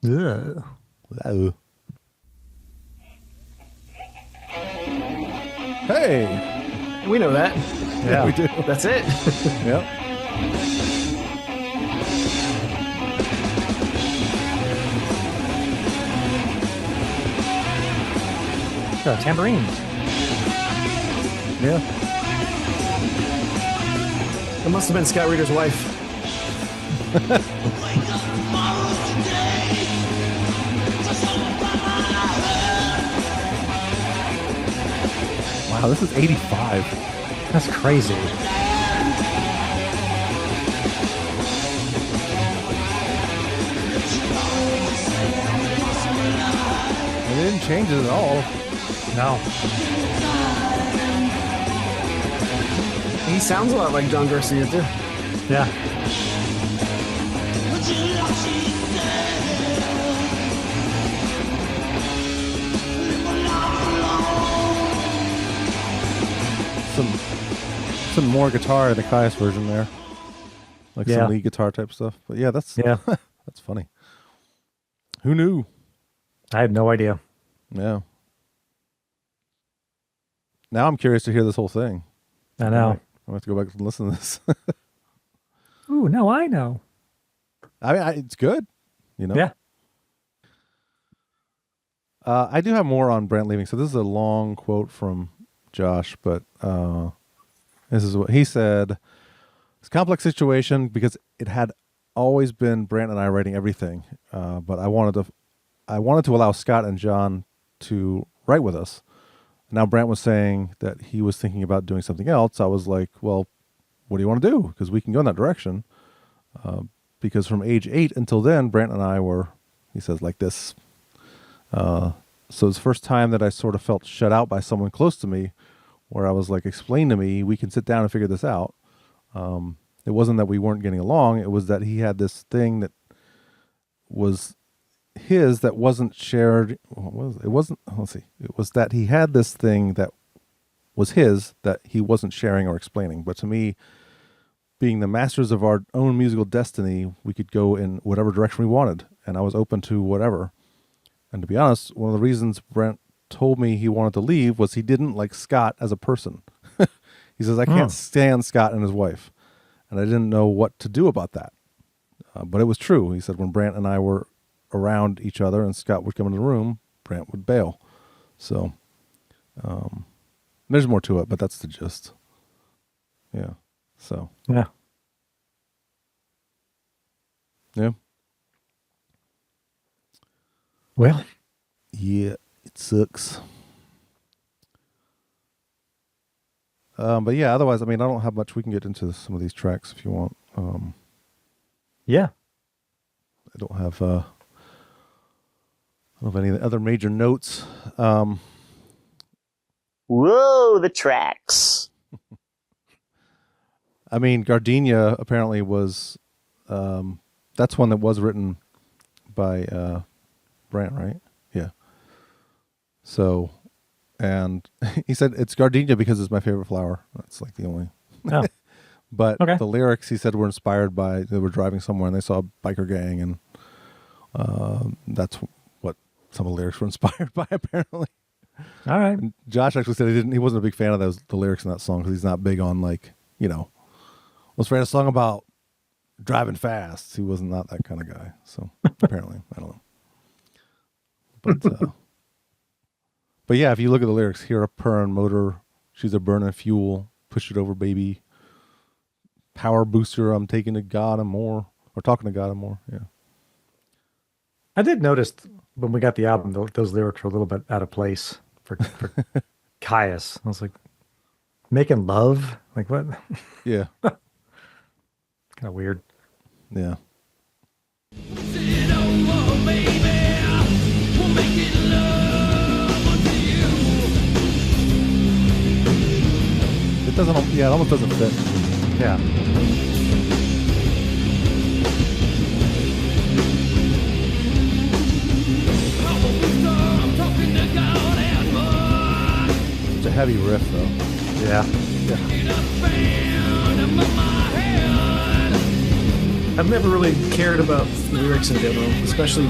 Yeah. Hey, We know that. Yeah. we do. That's it. Yep. Tambourine. Yeah. It must have been Scott Reeder's wife. Wow, this is 85. That's crazy. It didn't change it at all. No. He sounds a lot like John Garcia too. Yeah. Some more guitar in the Kyuss version there, like Yeah. some lead guitar type stuff. But yeah, that's that's funny. Who knew? I had no idea. Yeah. Now I'm curious to hear this whole thing. I know. I'm gonna have to go back and listen to this. Ooh, no, I know. I mean, it's good, you know. Yeah. I do have more on Brant leaving. So this is a long quote from Josh, but this is what he said. It's a complex situation because it had always been Brant and I writing everything, but I wanted to allow Scott and John to write with us. Now Brant was saying that he was thinking about doing something else. I was like, well, what do you want to do? Because we can go in that direction. Because from age 8 until then, Brant and I were, he says, like this. So it's the first time that I sort of felt shut out by someone close to me, where I was like, explain to me, we can sit down and figure this out. It wasn't that we weren't getting along. It was that he had this thing that was his that wasn't shared. It wasn't, let's see. It was that he had this thing that was his that he wasn't sharing or explaining. But to me, being the masters of our own musical destiny, we could go in whatever direction we wanted. And I was open to whatever. And to be honest, one of the reasons Brent told me he wanted to leave was he didn't like Scott as a person. He says, I can't stand Scott and his wife. And I didn't know what to do about that. But it was true. He said when Brant and I were around each other and Scott would come into the room, Brant would bail. So there's more to it, but that's the gist. Yeah. So. Yeah. Yeah. Well. Yeah, it sucks. But yeah, otherwise, I mean, I don't have much. We can get into some of these tracks if you want. Yeah. I don't have any other major notes. Whoa, the tracks. I mean, Gardenia apparently was, that's one that was written by Brant, right? Yeah. So, and he said it's Gardenia because it's my favorite flower. That's like the only. Oh. But Okay. the lyrics, he said, were inspired by, they were driving somewhere and they saw a biker gang, and that's what some of the lyrics were inspired by, apparently. All right. And Josh actually said he wasn't a big fan of the lyrics in that song because he's not big on, like, you know, let's write a song about driving fast. He wasn't not that kind of guy. So apparently, I don't know. But yeah, if you look at the lyrics, here a purring motor, she's a burning fuel, push it over, baby. Power booster, I'm taking to God and more, or talking to God and more. Yeah. I did notice when we got the album, those lyrics were a little bit out of place for Kyuss. I was like, making love? Like what? Yeah. Kind of weird. Yeah. It doesn't. Yeah, it almost doesn't fit. Yeah. It's a heavy riff, though. Yeah. I've never really cared about lyrics in demo, especially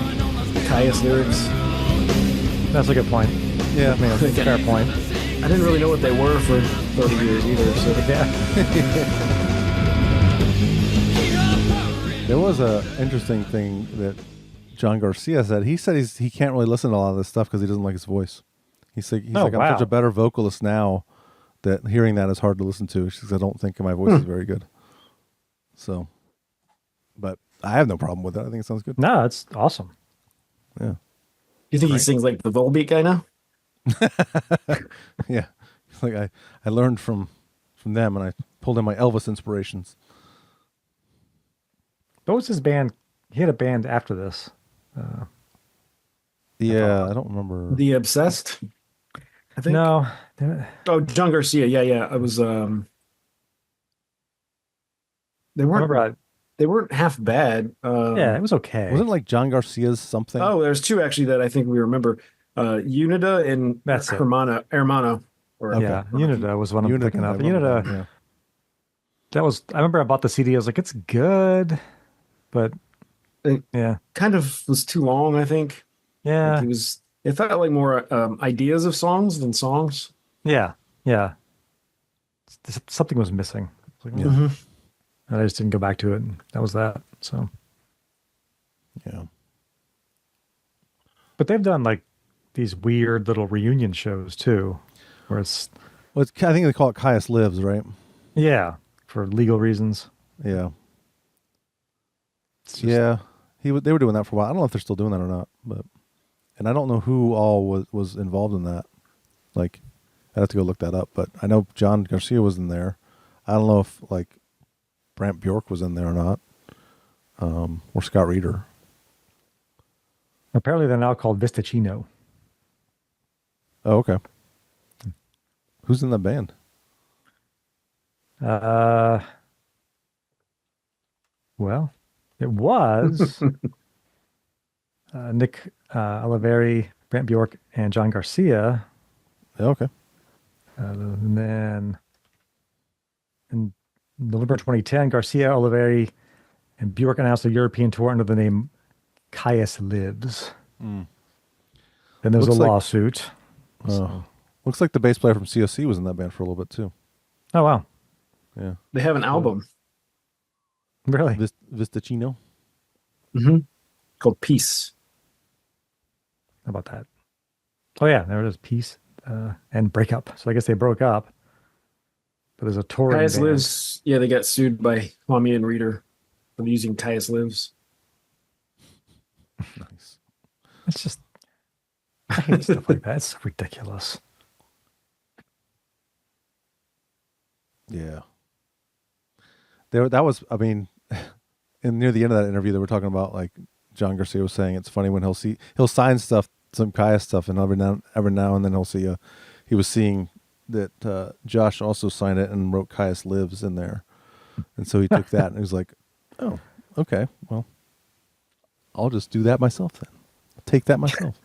Kyuss lyrics. That's a good point. Yeah, I mean, that's a fair point. I didn't really know what they were for 30 years either. So Yeah. There was a interesting thing that John Garcia said. He said he can't really listen to a lot of this stuff because he doesn't like his voice. He's like I'm such a better vocalist now that hearing that is hard to listen to. He says, I don't think my voice is very good. So, but I have no problem with it. I think it sounds good. No, it's awesome. Yeah. You think he sings like the Volbeat guy now? Yeah. It's like I learned from them and I pulled in my Elvis inspirations. What was his band? He had a band after this. Yeah, I don't remember. The Obsessed? I think. No. Oh, John Garcia. Yeah. I was they weren't half bad. Yeah, it was okay. Wasn't it like John Garcia's something? Oh, there's two actually that I think we remember. Unida and That's it. Hermano. Okay. Yeah, Unida was one I'm picking up. Unida, yeah. that was, I remember I bought the CD, I was like, it's good, but yeah. Kind of was too long, I think. Yeah. Like it felt like more ideas of songs than songs. Yeah. Something was missing. Like, Yeah. and I just didn't go back to it, and that was that. So, Yeah. but they've done like these weird little reunion shows too, where it's Well, I think they call it Kyuss Lives, right? yeah, for legal reasons. Yeah. It's just- Yeah. They were doing that for a while. I don't know if they're still doing that or not, and I don't know who all was involved in that. Like, I'd have to go look that up, but I know John Garcia was in there. I don't know if like Brant Bjork was in there or not, or Scott Reeder. Apparently, they're now called Vistacino. Oh, okay. Who's in that band? Well, it was Nick Oliveri, Brant Bjork, and John Garcia. Oh, okay. And then in November 2010, Garcia, Oliveri, and Bjork announced a European tour under the name Kyuss Lives. Mm. Then there was Looks a like- lawsuit. Looks like the bass player from COC was in that band for a little bit too. Oh, wow. Yeah. They have an album Really? Vistacino. called Peace. How about that? Oh, yeah. There it is. Peace and Breakup. So I guess they broke up. But there's a touring Kyuss band. Lives. Yeah, they got sued by Kwame and Reader for using Kyuss Lives. Nice. It's just, I hate stuff like that. It's ridiculous. Yeah. That was, I mean, near the end of that interview, they were talking about like John Garcia was saying it's funny when he'll sign stuff, some Kyuss stuff, and every now and then he'll see he was seeing that Josh also signed it and wrote Kyuss Lives in there, and so he took that and he was like, oh, okay, well, I'll just do that myself then. I'll take that myself.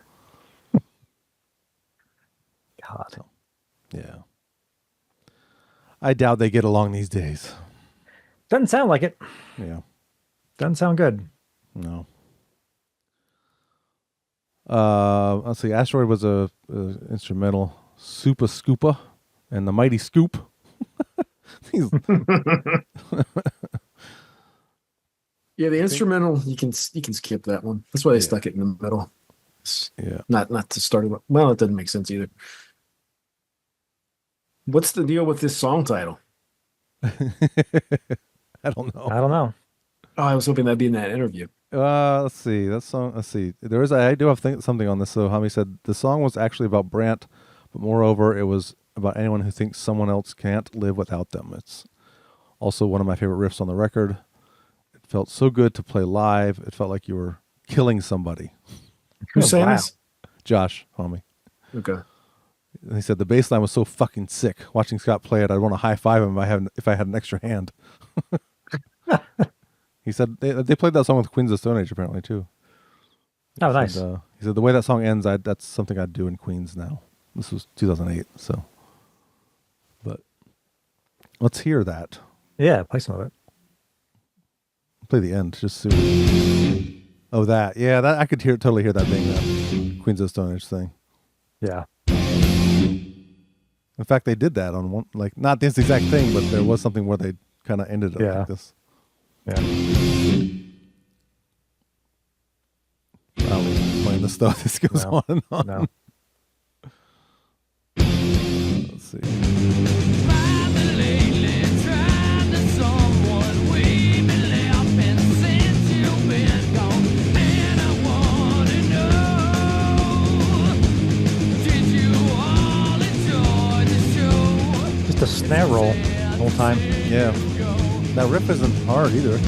God. Yeah. I doubt they get along these days. Doesn't sound like it. Yeah. Doesn't sound good. No. Let's see. Asteroid was a instrumental. Supa Scoopa and the Mighty Scoop. These- Yeah, the instrumental you can skip that one. That's why they stuck it in the middle. It's yeah. not to start it. Well, it doesn't make sense either. What's the deal with this song title? I don't know. I don't know. Oh, I was hoping that'd be in that interview. Let's see. That song. Let's see. I do have something on this. So Hami said the song was actually about Brant, but moreover, it was about anyone who thinks someone else can't live without them. It's also one of my favorite riffs on the record. felt so good to play live. It felt like you were killing somebody. Who's saying this? Josh, homie. Okay. And he said the bass line was so fucking sick. Watching Scott play it, I'd want to high five him if I had an extra hand. He said they played that song with Queens of Stone Age apparently too. Oh, nice. He said the way that song ends, that's something I'd do in Queens now. This was 2008, so. But let's hear that. Yeah, play some of it. Play the end, just soon. Oh, that. Yeah, that I could totally hear that being that Queens of the Stone Age thing. Yeah. In fact, they did that on one, like, not this exact thing, but there was something where they kind of ended it like this. Yeah. I'll playing this though. This goes on and on. No. Let's see. Just a snare roll the whole time. Yeah. That riff isn't hard either.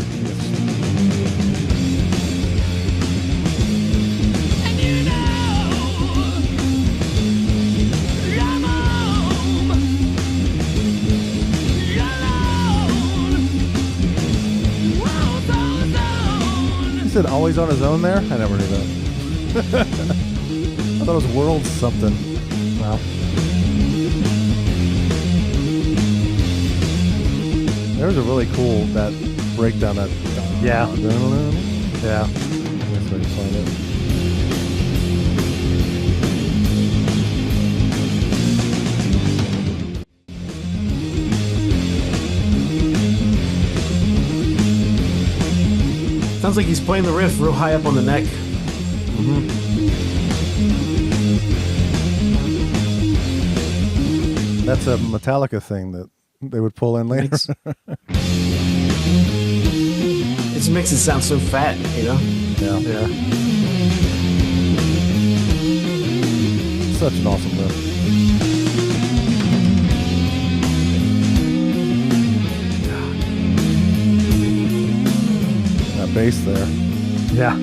He said always on his own there? I never knew that. I thought it was World something. Wow. There's a really cool that breakdown that. Yeah. Yeah. That's where you find it. Sounds like he's playing the riff real high up on the neck. Mm-hmm. That's a Metallica thing that they would pull in later. It just makes it sound so fat, you know? Yeah. Yeah. Such an awesome riff. That bass there. Yeah.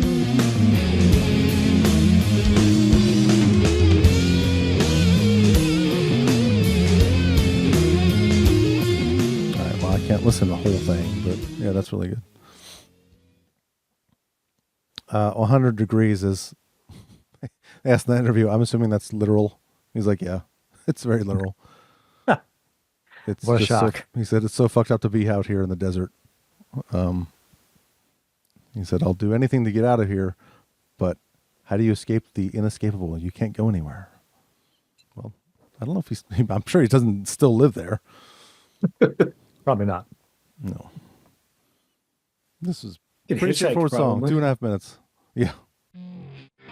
I can't listen to the whole thing, but yeah, that's really good. 100 Degrees is, they asked in the interview, I'm assuming that's literal. He's like, yeah, it's very literal. It's what a just shock. he said, it's so fucked up to be out here in the desert. He said, I'll do anything to get out of here, but how do you escape the inescapable? You can't go anywhere. Well, I don't know if I'm sure he doesn't still live there. Probably not. No. This is Get pretty hitchhiked, straightforward song. probably. 2.5 minutes. Yeah.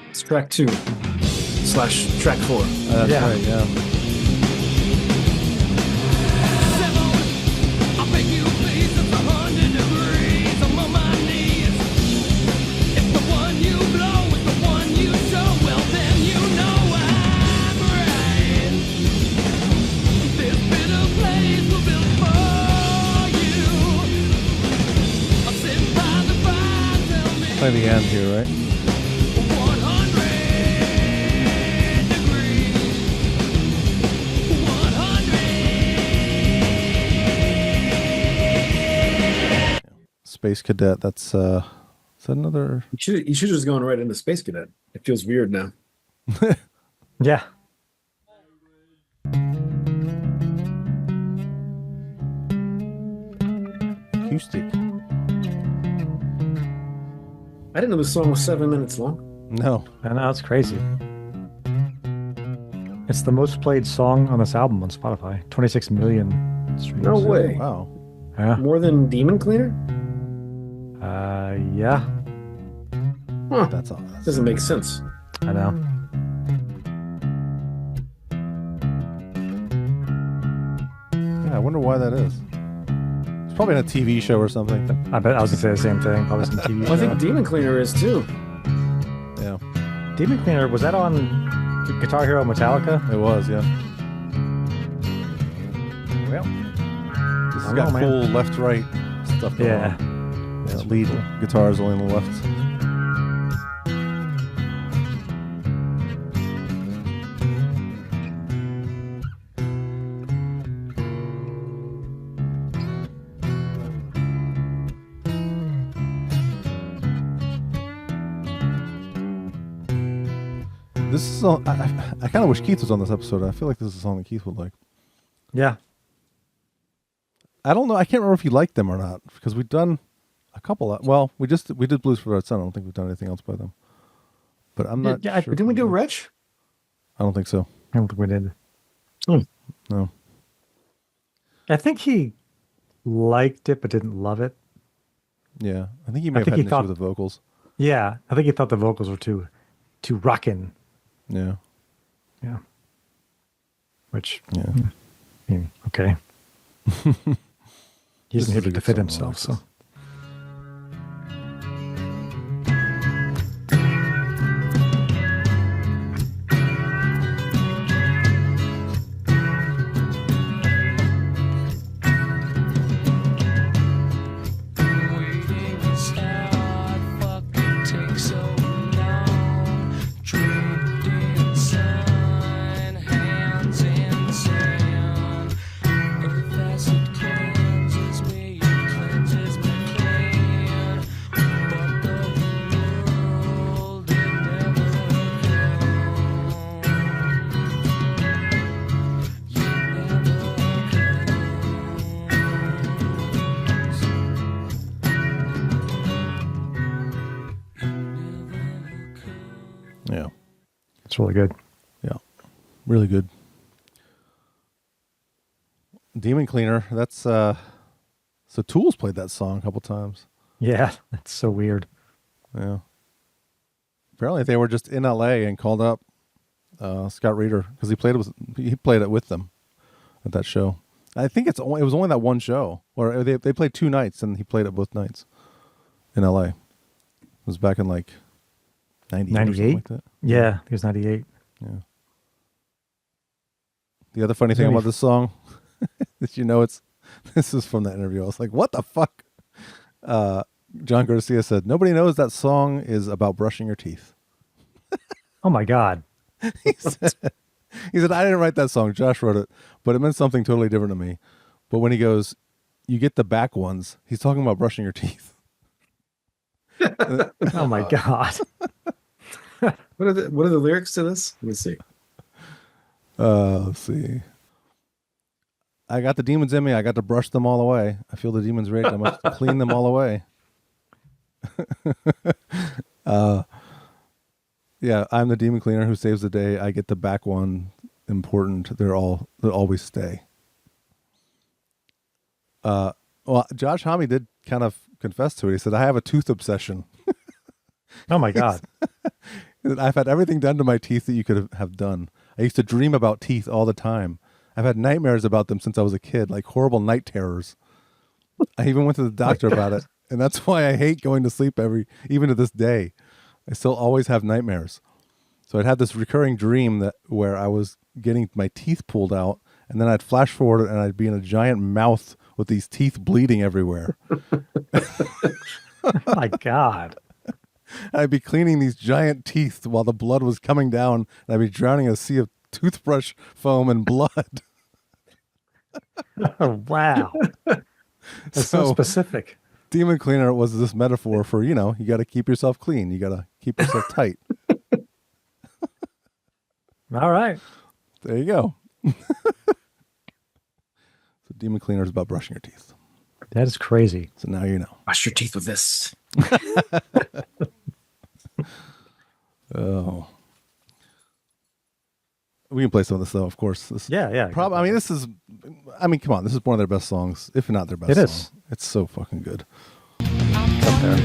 It's track 2/track 4. That's Yeah. right, yeah. Play the end here, right? Space Cadet. That's is that another? You should just going right into Space Cadet. It feels weird now. Yeah. Acoustic. I didn't know this song was 7 minutes long. No. I know, it's crazy. It's the most played song on this album on Spotify. 26 million streams. No way. Wow. Yeah. More than Demon Cleaner? Yeah. Huh. That's all. Doesn't make sense. I know. Yeah, I wonder why that is. It's probably in a TV show or something. I bet I was gonna say the same thing. Probably some TV Well, I show. think Demon Cleaner is too. Yeah, Demon Cleaner, was that on Guitar Hero Metallica? it was. Yeah. Well, This has I got don't know, full left-right stuff going yeah. on. That's lead guitar is only on the left. This is song, I kind of wish Keith was on this episode. I feel like this is a song that Keith would like. Yeah. I don't know. I can't remember if you liked them or not because we've done a couple. Well, we did Blues for Red Sun. I don't think we've done anything else by them. But I'm not. Yeah, sure. didn't we do Rich? I don't think so. I don't think we did. No. I think he liked it but didn't love it. Yeah, I think he may have had an issue with the vocals. Yeah, I think he thought the vocals were too rockin'. Yeah. Yeah. Which. Yeah. Okay. He isn't here to defend himself, so. Yeah. It's really good. Yeah. Really good. Demon Cleaner, that's so Tools played that song a couple times. Yeah, that's so weird. Yeah. Apparently they were just in LA and called up Scott Reeder because he played it with them at that show. I think it was only that one show, or they played 2 nights and he played it both nights in LA. It was back in like 98? Like that. Yeah, it was 98. Yeah. The other funny thing about this song is, this is from that interview. I was like, what the fuck? John Garcia said, nobody knows that song is about brushing your teeth. Oh my God. He said, I didn't write that song. Josh wrote it, but it meant something totally different to me. But when he goes, you get the back ones, he's talking about brushing your teeth. Oh my God. What are the lyrics to this? Let me see. Let's see. I got the demons in me. I got to brush them all away. I feel the demons rage. I must clean them all away. Yeah, I'm the demon cleaner who saves the day. I get the back one important. They'll always stay. Well, Josh Homme did kind of confess to it. He said, I have a tooth obsession. Oh my God. I've had everything done to my teeth that you could have done. I used to dream about teeth all the time. I've had nightmares about them since I was a kid, like horrible night terrors. I even went to the doctor about it, and that's why I hate going to sleep even to this day. I still always have nightmares. So I'd have this recurring dream where I was getting my teeth pulled out, and then I'd flash forward and I'd be in a giant mouth with these teeth bleeding everywhere. Oh my God. I'd be cleaning these giant teeth while the blood was coming down, and I'd be drowning in a sea of toothbrush foam and blood. Oh, wow. That's so specific. Demon Cleaner was this metaphor for, you got to keep yourself clean. You got to keep yourself tight. All right. There you go. So Demon Cleaner is about brushing your teeth. That is crazy. So now you know. Brush your teeth with this. Oh. We can play some of this, though, of course. Yeah. Come on. This is one of their best songs, if not their best song. Is. It's so fucking good. It's up there.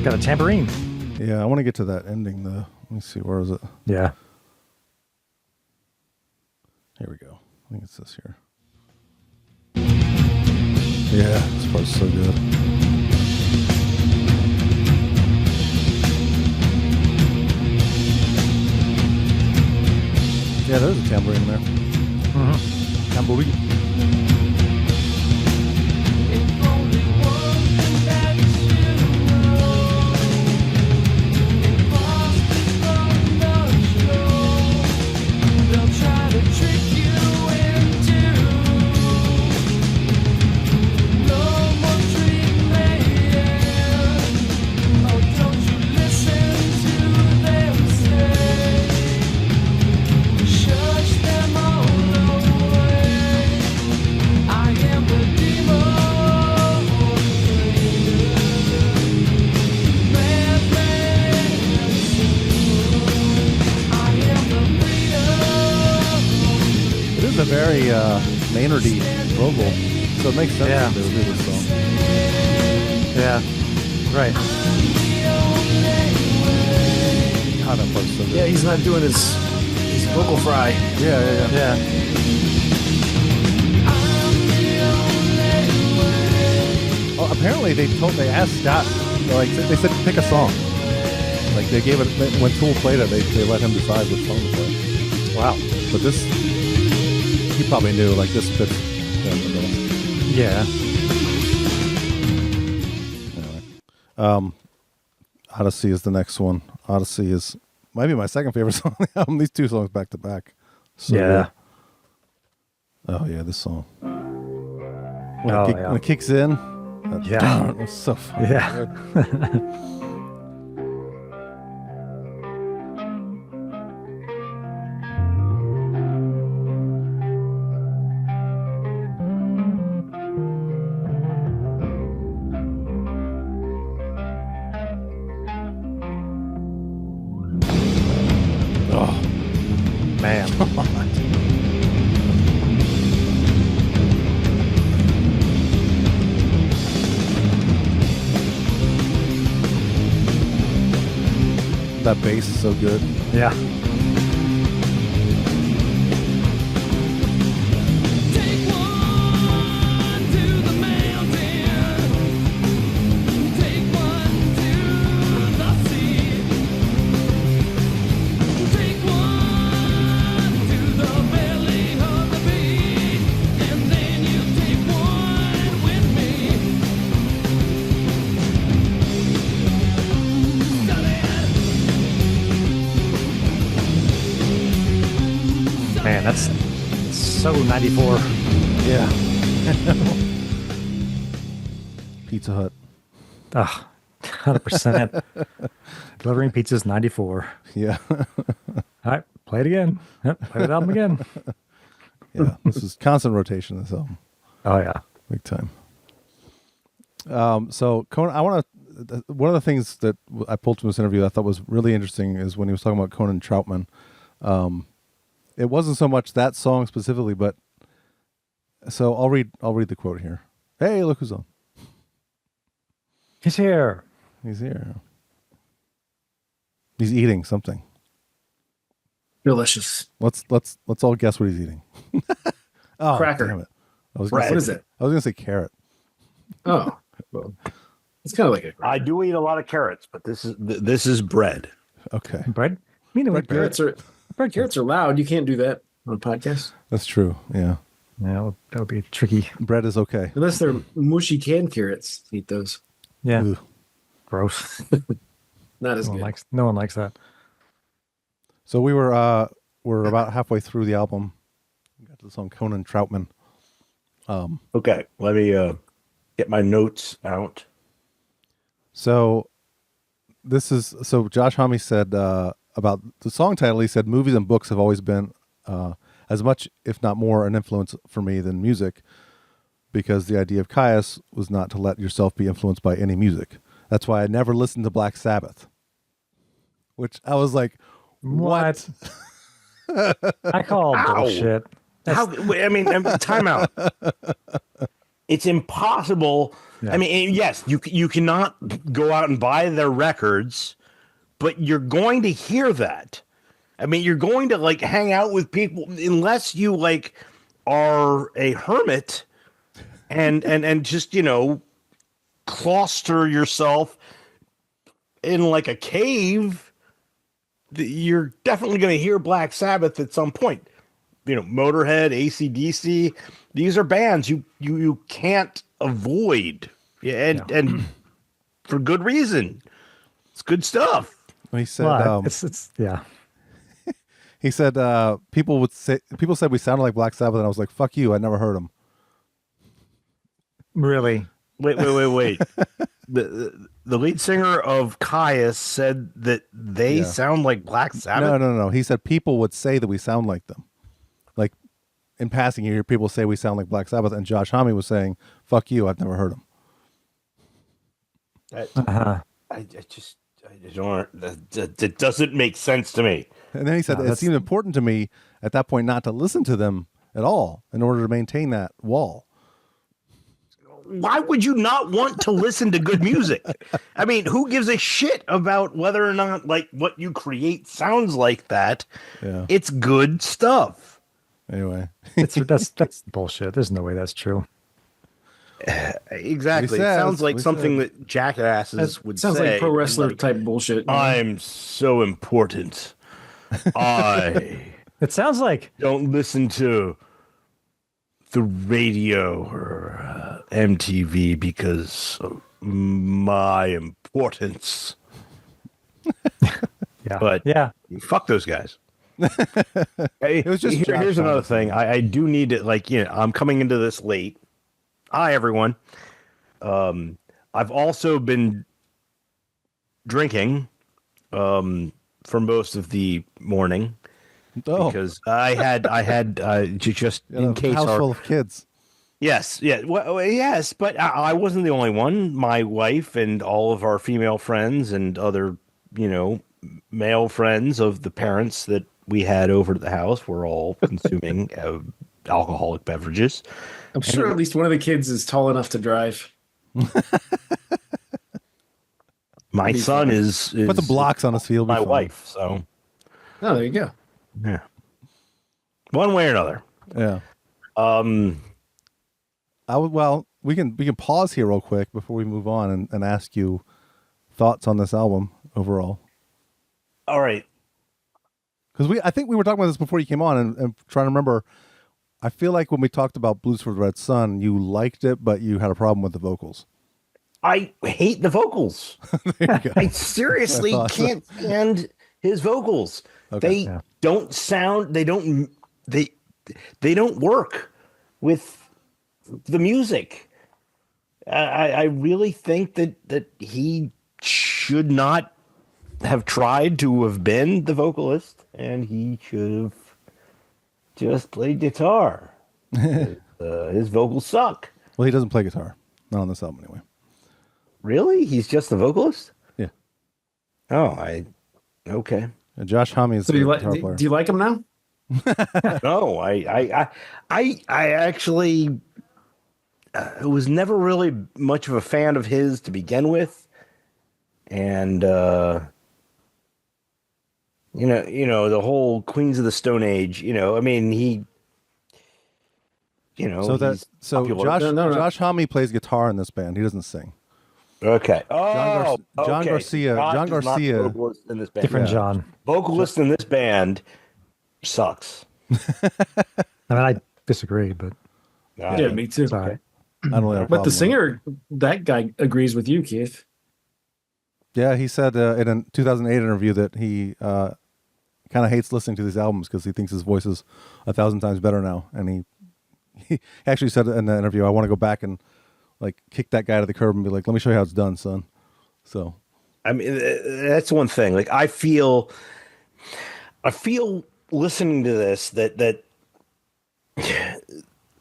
got a tambourine. Yeah, I want to get to that ending though. Let me see, where is it? Yeah. Here we go. I think it's this here. Yeah, this part's so good. Yeah, there's a tambourine in there. Mm-hmm. Tambourine. A very Maynardy vocal, so it makes sense to do this song. Yeah, right. God, that part's so good. Yeah, he's not doing his vocal fry. Yeah. Oh, apparently they asked Scott, like they said, pick a song. Like they gave it when Tool played it, they let him decide which song to play. Wow, but this. You probably knew, like, this fits in the middle. Yeah. Anyway. Odyssey is the next one. Odyssey is might be my second favorite song on the album. These two songs back to back. So, yeah. Oh, yeah, this song. When it kicks in. It's so fun. Yeah. Man. That bass is so good. Yeah. Man, that's so 94. Yeah. Pizza Hut. 100%. Delivering pizzas 94. Yeah. All right, play it again. Yep, play the album again. Yeah, this is constant rotation, this album. Oh, yeah. Big time. So Conan, one of the things that I pulled from this interview that I thought was really interesting is when he was talking about Conan Troutman. It wasn't so much that song specifically, but so I'll read the quote here. Hey, look who's on. He's here. He's here. He's eating something. Delicious. Let's all guess what he's eating. Oh, cracker. Damn it. What is it? I was gonna say carrot. Oh, well, it's kind of like a cracker. I do eat a lot of carrots, but this is bread. Okay. Bread? Carrots are loud. You can't do that on a podcast. That's true. Yeah. Yeah, that would be tricky. Bread is okay. Unless they're mushy canned carrots. Eat those. Yeah. Ooh. Gross. Not as good. No one likes that. So we're about halfway through the album. We got to the song Conan Troutman. Okay, let me get my notes out. So Josh Homme said about the song title, he said, movies and books have always been as much, if not more, an influence for me than music, because the idea of Kyuss was not to let yourself be influenced by any music. That's why I never listened to Black Sabbath. Which I was like, what? I call bullshit. I mean, time out. it's impossible. Yeah. I mean, yes, you cannot go out and buy their records, but you're going to hear that. I mean, you're going to like hang out with people unless you like are a hermit and just, you know, cloister yourself in like a cave. You're definitely going to hear Black Sabbath at some point. You know, Motorhead, AC/DC, these are bands you can't avoid. Yeah, and for good reason. It's good stuff. He said, He said people said we sounded like Black Sabbath, and I was like, "Fuck you! I never heard them." Really? Wait. The lead singer of Kyuss said that they sound like Black Sabbath. No. He said people would say that we sound like them. Like in passing, you hear people say we sound like Black Sabbath, and Josh Homme was saying, "Fuck you! I've never heard them." That doesn't make sense to me. And then he said it seemed important to me at that point not to listen to them at all in order to maintain that wall. Why would you not want to listen to good music? I mean, who gives a shit about whether or not like what you create sounds like that? Yeah. It's good stuff. Anyway, that's bullshit. There's no way that's true. Exactly. It sounds like something that jackasses would say. Sounds like pro wrestler type bullshit. I'm so important. It sounds like don't listen to the radio or MTV because of my importance. But fuck those guys. It was just here's another thing. I do need to I'm coming into this late. Hi everyone. I've also been drinking for most of the morning. Because I had just in case house full of kids. Yes, yes, but I wasn't the only one. My wife and all of our female friends and other, male friends of the parents that we had over at the house were all consuming alcoholic beverages. I'm sure at least one of the kids is tall enough to drive. My son is put the blocks on his field. My wife, so. Oh, there you go. Yeah. One way or another. Yeah. We can pause here real quick before we move on and ask you thoughts on this album overall. All right. Because I think we were talking about this before you came on and trying to remember. I feel like when we talked about Blues for the Red Sun, you liked it, but you had a problem with the vocals. I hate the vocals. I seriously can't stand his vocals. Okay. They don't sound. They don't work with the music. I really think that he should not have tried to have been the vocalist, and he should have just played guitar. His vocals suck. Well, he doesn't play guitar. Not on this album, anyway. Really? He's just the vocalist? Yeah. Oh, okay. And Josh Homme is the guitar player. Do you like him now? No, I actually was never really much of a fan of his to begin with, and the whole Queens of the Stone Age. I mean, he. Josh Homme plays guitar in this band. He doesn't sing. Okay. John Garcia. John Garcia. Vocalist in this band. Different John. Vocalist in this band sucks. I mean, I disagree, but yeah, me too. Sorry. I don't have a but the singer, that guy agrees with you, Keith. Yeah, he said in a 2008 interview that he kind of hates listening to these albums because he thinks his voice is 1,000 times better now. And he actually said in the interview, "I want to go back and kick that guy to the curb and be like, let me show you how it's done, son." So, I mean, that's one thing. Like, I feel listening to this that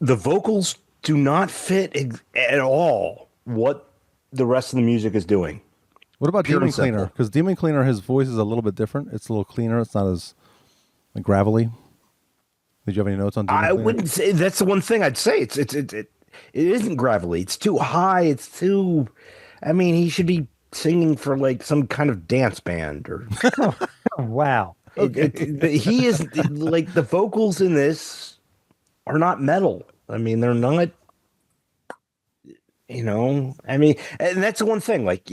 the vocals do not fit at all what the rest of the music is doing. What about Demon Cleaner? Because Demon Cleaner, his voice is a little bit different. It's a little cleaner. It's not as gravelly. Did you have any notes on Demon Cleaner? I wouldn't say that's the one thing I'd say. it isn't gravelly. It's too high. It's too. I mean, he should be singing for like some kind of dance band or. Wow. He is like the vocals in this are not metal. I mean, they're not. I mean, and that's the one thing. Like,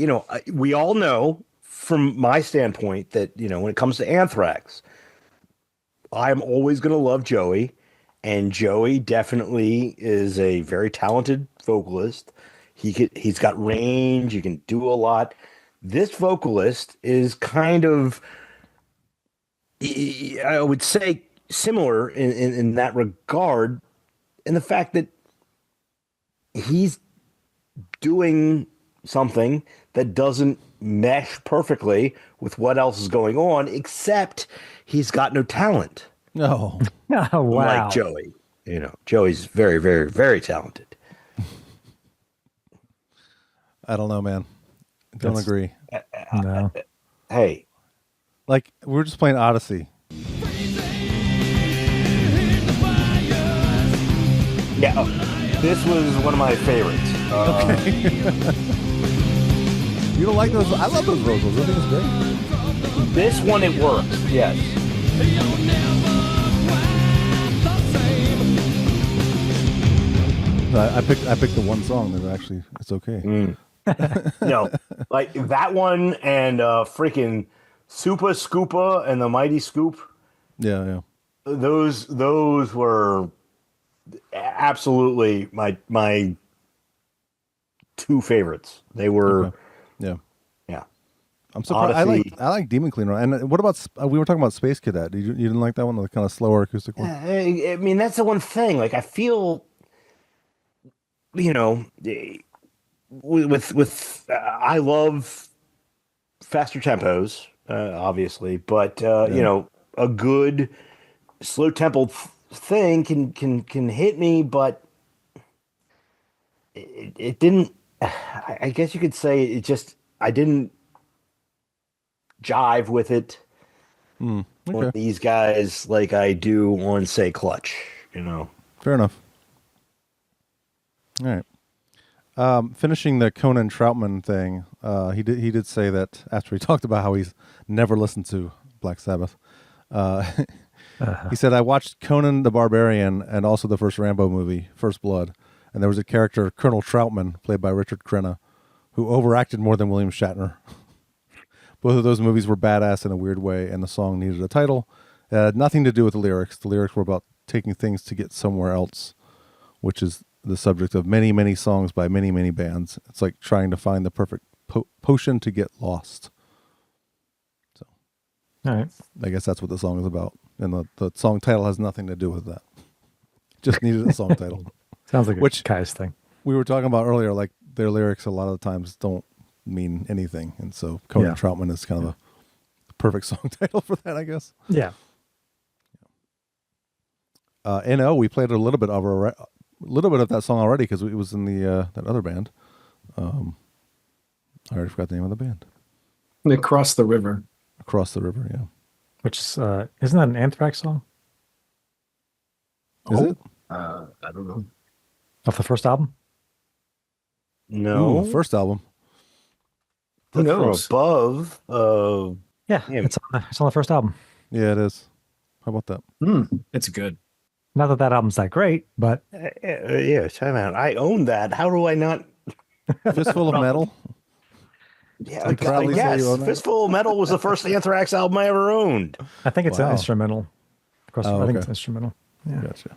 we all know from my standpoint that when it comes to Anthrax, I'm always going to love Joey, and Joey definitely is a very talented vocalist. He's got range. He can do a lot. This vocalist is kind of, I would say, similar in that regard, in the fact that he's doing something that doesn't mesh perfectly with what else is going on, except he's got no talent. No. Oh, wow. Like Joey. Joey's very, very, very talented. I don't know, man. Don't agree. No. Hey. Like, we were just playing Odyssey. Yeah, this was one of my favorites. Okay. You don't like those? I love those vocals. I think it's great. This one, it works. Yes. I picked the one song that actually it's okay. Like that one and freaking Supa Scoopa and the Mighty Scoop. Yeah. Those were absolutely my two favorites. They were. Okay. Yeah. I'm surprised. Odyssey. I like Demon Cleaner. And what about we were talking about Space Cadet? You didn't like that one, the kind of slower acoustic one? I mean, that's the one thing. Like, I feel, with I love faster tempos, obviously, but a good slow tempo thing can hit me, but it didn't. I guess you could say I didn't jive with it on these guys like I do on, say, Clutch. Fair enough. All right. Finishing the Conan Troutman thing, he did say that after he talked about how he's never listened to Black Sabbath, he said, I watched Conan the Barbarian and also the first Rambo movie, First Blood, and there was a character, Colonel Troutman, played by Richard Crenna, who overacted more than William Shatner. Both of those movies were badass in a weird way, and the song needed a title. It had nothing to do with the lyrics. The lyrics were about taking things to get somewhere else, which is the subject of many, many songs by many, many bands. It's like trying to find the perfect potion to get lost. So, all right. I guess that's what the song is about. And the song title has nothing to do with that. Just needed a song title. Sounds like a Kyuss thing. We were talking about earlier, like their lyrics a lot of the times don't mean anything. And so Conan Troutman is kind of a perfect song title for that, I guess. Yeah. NO, we played a little bit of that song already because it was in the that other band. I already forgot the name of the band. Across the River. Across the River, yeah. Which is, isn't that an Anthrax song? Is it? I don't know. Off the first album? No. Ooh, first album. Who knows? Above. Yeah, it's on the first album. Yeah, it is. How about that? It's good. Not that album's that great, but Yeah, time out. I own that. How do I not? Fistful of Metal. Yeah, You proudly say you own that? Fistful of Metal was the first Anthrax album I ever owned. I think it's an Wow. instrumental. Of course, I think it's okay. instrumental. Yeah. Gotcha.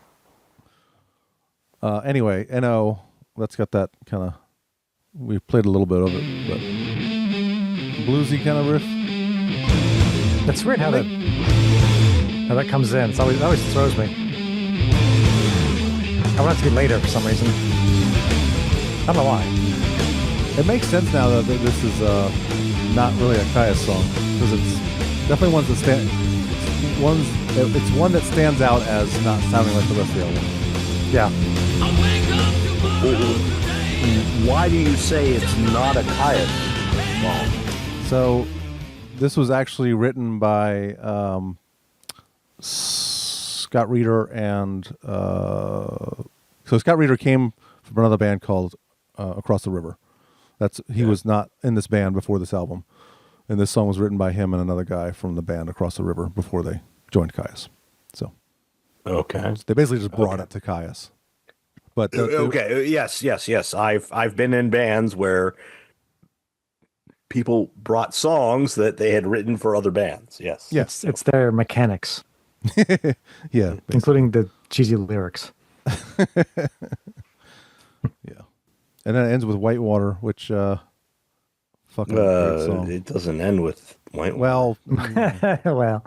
Anyway, NO, that's got that kind of. We played a little bit of it, but bluesy kind of riff. It's weird how that comes in. It always throws me. I want it to be later for some reason. I don't know why. It makes sense now that this is not really a Kyuss song because it's definitely it's one that stands out as not sounding like the rest of the album. Yeah. Why do you say it's not a Kyuss song? So this was actually written by Scott Reeder and so Scott Reeder came from another band called Across the River. He was not in this band before this album, and this song was written by him and another guy from the band Across the River before they joined Kyuss. So, okay, they basically just brought it to Kyuss. But yes. I've been in bands where people brought songs that they had written for other bands. Yes, it's their mechanics. Yeah, including the cheesy lyrics. Yeah, and then it ends with Whitewater, which fucking great song. It doesn't end with Whitewater. Well, well,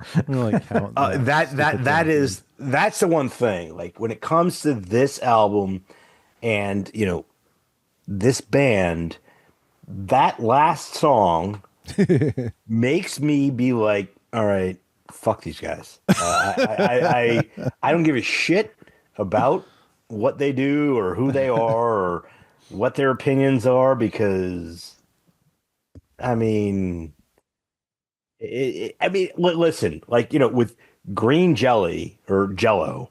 that's the one thing. Like when it comes to this album, and this band, that last song makes me be like, all right, fuck these guys. I don't give a shit about what they do or who they are or what their opinions are, because listen, like, with green jelly or Jello,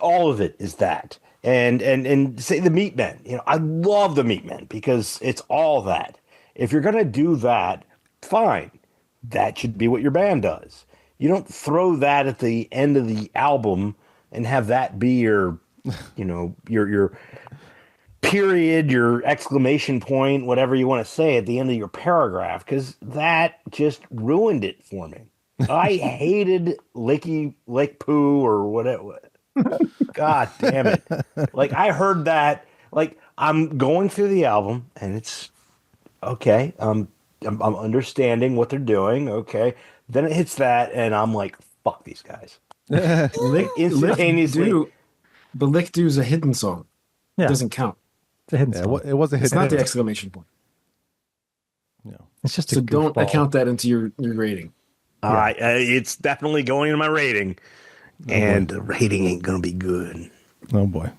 all of it is that. And say the Meatmen, I love the Meatmen because it's all that. If you're going to do that, fine. That should be what your band does. You don't throw that at the end of the album and have that be your, your period, your exclamation point, whatever you want to say at the end of your paragraph, because that just ruined it for me. I hated Lake Poo or whatever. God damn it. Like, I heard that, like, I'm going through the album and it's okay. I'm understanding what they're doing. Okay. Then it hits that and I'm like, fuck these guys. Instantaneously. But Lick Do is a hidden song. Yeah. It doesn't count. It's a hidden song. It was a hidden. It's not the exclamation point. Yeah. It's just so don't account that into your rating. It's definitely going into my rating. And the rating ain't gonna be good. Oh boy.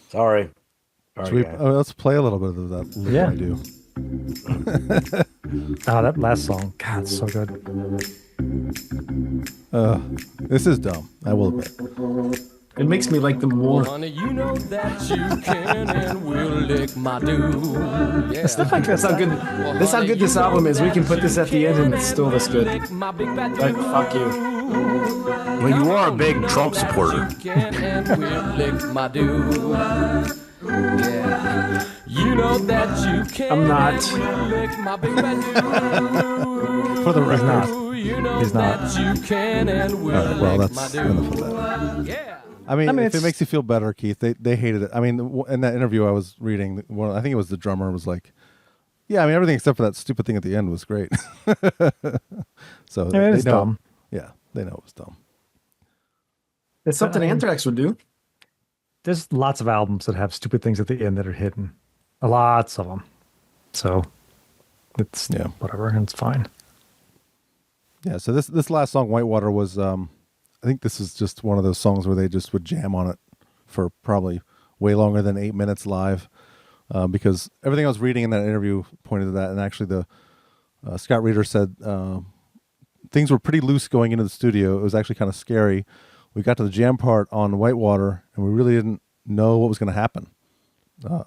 Sorry. Let's play a little bit of that. Yeah. I do. That last song. God, it's so good. This is dumb, I will admit. It makes me like them more. Honey, you know that you can and will lick my do. Yeah. Stuff like that's how good. That's how good this album is. We can put this at the end and it's still this good. Like, fuck you. Well, you are a big Trump supporter. You know that you can. I'm not. For the record, He's not. well, that's enough of that. Yeah. I mean, if it makes you feel better, Keith, they hated it. I mean, in that interview I was reading, I think it was the drummer was like, yeah, I mean, everything except for that stupid thing at the end was great. So they know. Dumb. Yeah, they know it was dumb. It's something Anthrax would do. There's lots of albums that have stupid things at the end that are hidden. Lots of them. So it's whatever, and it's fine. Yeah, so this last song, Whitewater, was I think this is just one of those songs where they just would jam on it for probably way longer than 8 minutes live, because everything I was reading in that interview pointed to that, and actually the Scott Reeder said things were pretty loose going into the studio. It was actually kind of scary. We got to the jam part on Whitewater, and we really didn't know what was going to happen.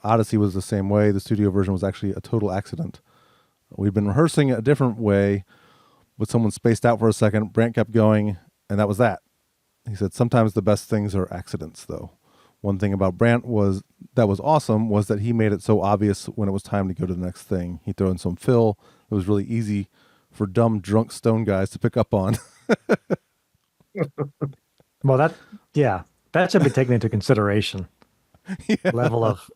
Odyssey was the same way. The studio version was actually a total accident. We'd been rehearsing a different way, but someone spaced out for a second. Brant kept going, and that was that. He said, sometimes the best things are accidents, though. One thing about Brant was awesome was that he made it so obvious when it was time to go to the next thing. He threw in some fill. It was really easy for dumb, drunk stone guys to pick up on. Well, that should be taken into consideration. Level of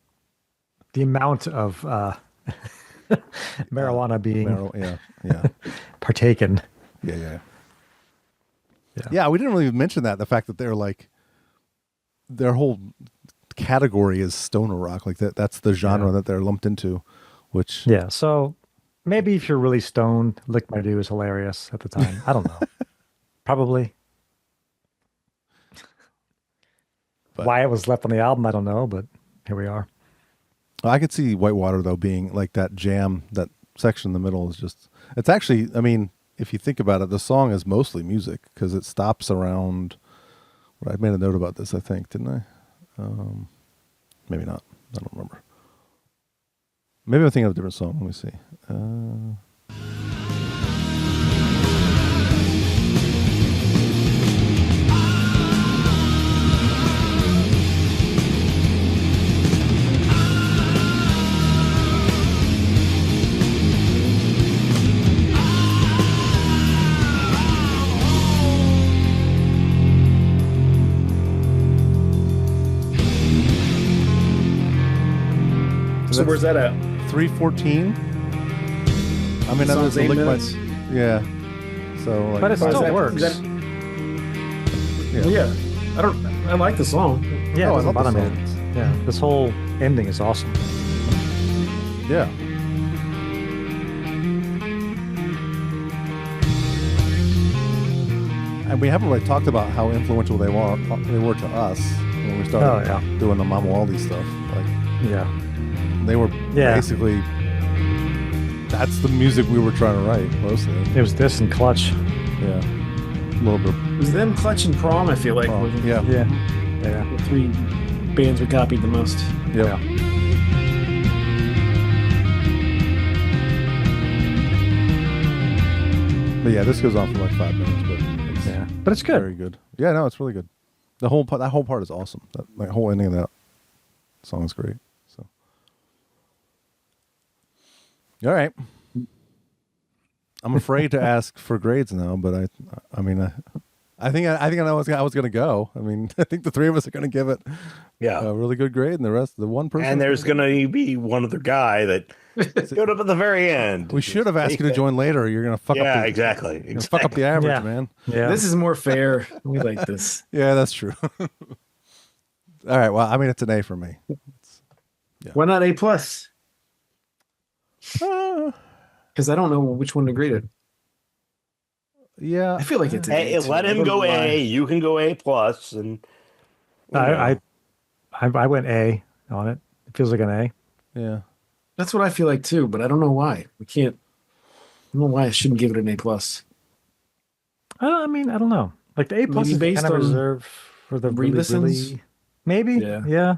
the amount of marijuana being partaken. Yeah, we didn't really mention that, the fact that they're like, their whole category is stoner rock. Like that's the genre that they're lumped into, which... Yeah, so maybe if you're really stoned, Lick My Do is hilarious at the time. I don't know. Probably. But why it was left on the album, I don't know, but here we are. I could see Whitewater, though, being like that jam, that section in the middle is just... It's actually, I mean, if you think about it, the song is mostly music because it stops around... I made a note about this, I think, didn't I? Maybe not. I don't remember. Maybe I'm thinking of a different song. Let me see. So where's that at? 3:14. I mean, that was the lick my, yeah. So, like, but it still works. yeah. I like the song. Yeah, I love bottom the end. Yeah, this whole ending is awesome. Yeah. And we haven't really talked about how influential they were to us when we started doing the Mama Waldy stuff. Like, yeah, they were basically, that's the music we were trying to write mostly. It was this and Clutch. Yeah, a little bit. It was them, Clutch, and Prom. I feel like. Yeah. The three bands we copied the most. Yeah. But yeah, this goes on for like 5 minutes, but it's good. Very good. Yeah, no, it's really good. That whole part is awesome. That whole ending of that song is great. So, all right. I'm afraid to ask for grades now, but I think I know I was going to go. I mean, I think the three of us are going to give it a really good grade, and the one person. And there's going to be one other guy that showed up at the very end. We should have asked you to join later. You're going to fuck up. Yeah, exactly. Fuck up the average, man. Yeah, this is more fair. We like this. Yeah, that's true. All right. Well, I mean, it's an A for me. Why not A+? Because I don't know which one to grade it. Yeah, I feel like it's A. Let him go A. You can go A+. And I went A on it. It feels like an A. Yeah, that's what I feel like too. But I don't know why. We can't. I don't know why I shouldn't give it an A+. I mean, I don't know. Like the A+ is based kind of on reserved for the re-listens? really, maybe. Yeah.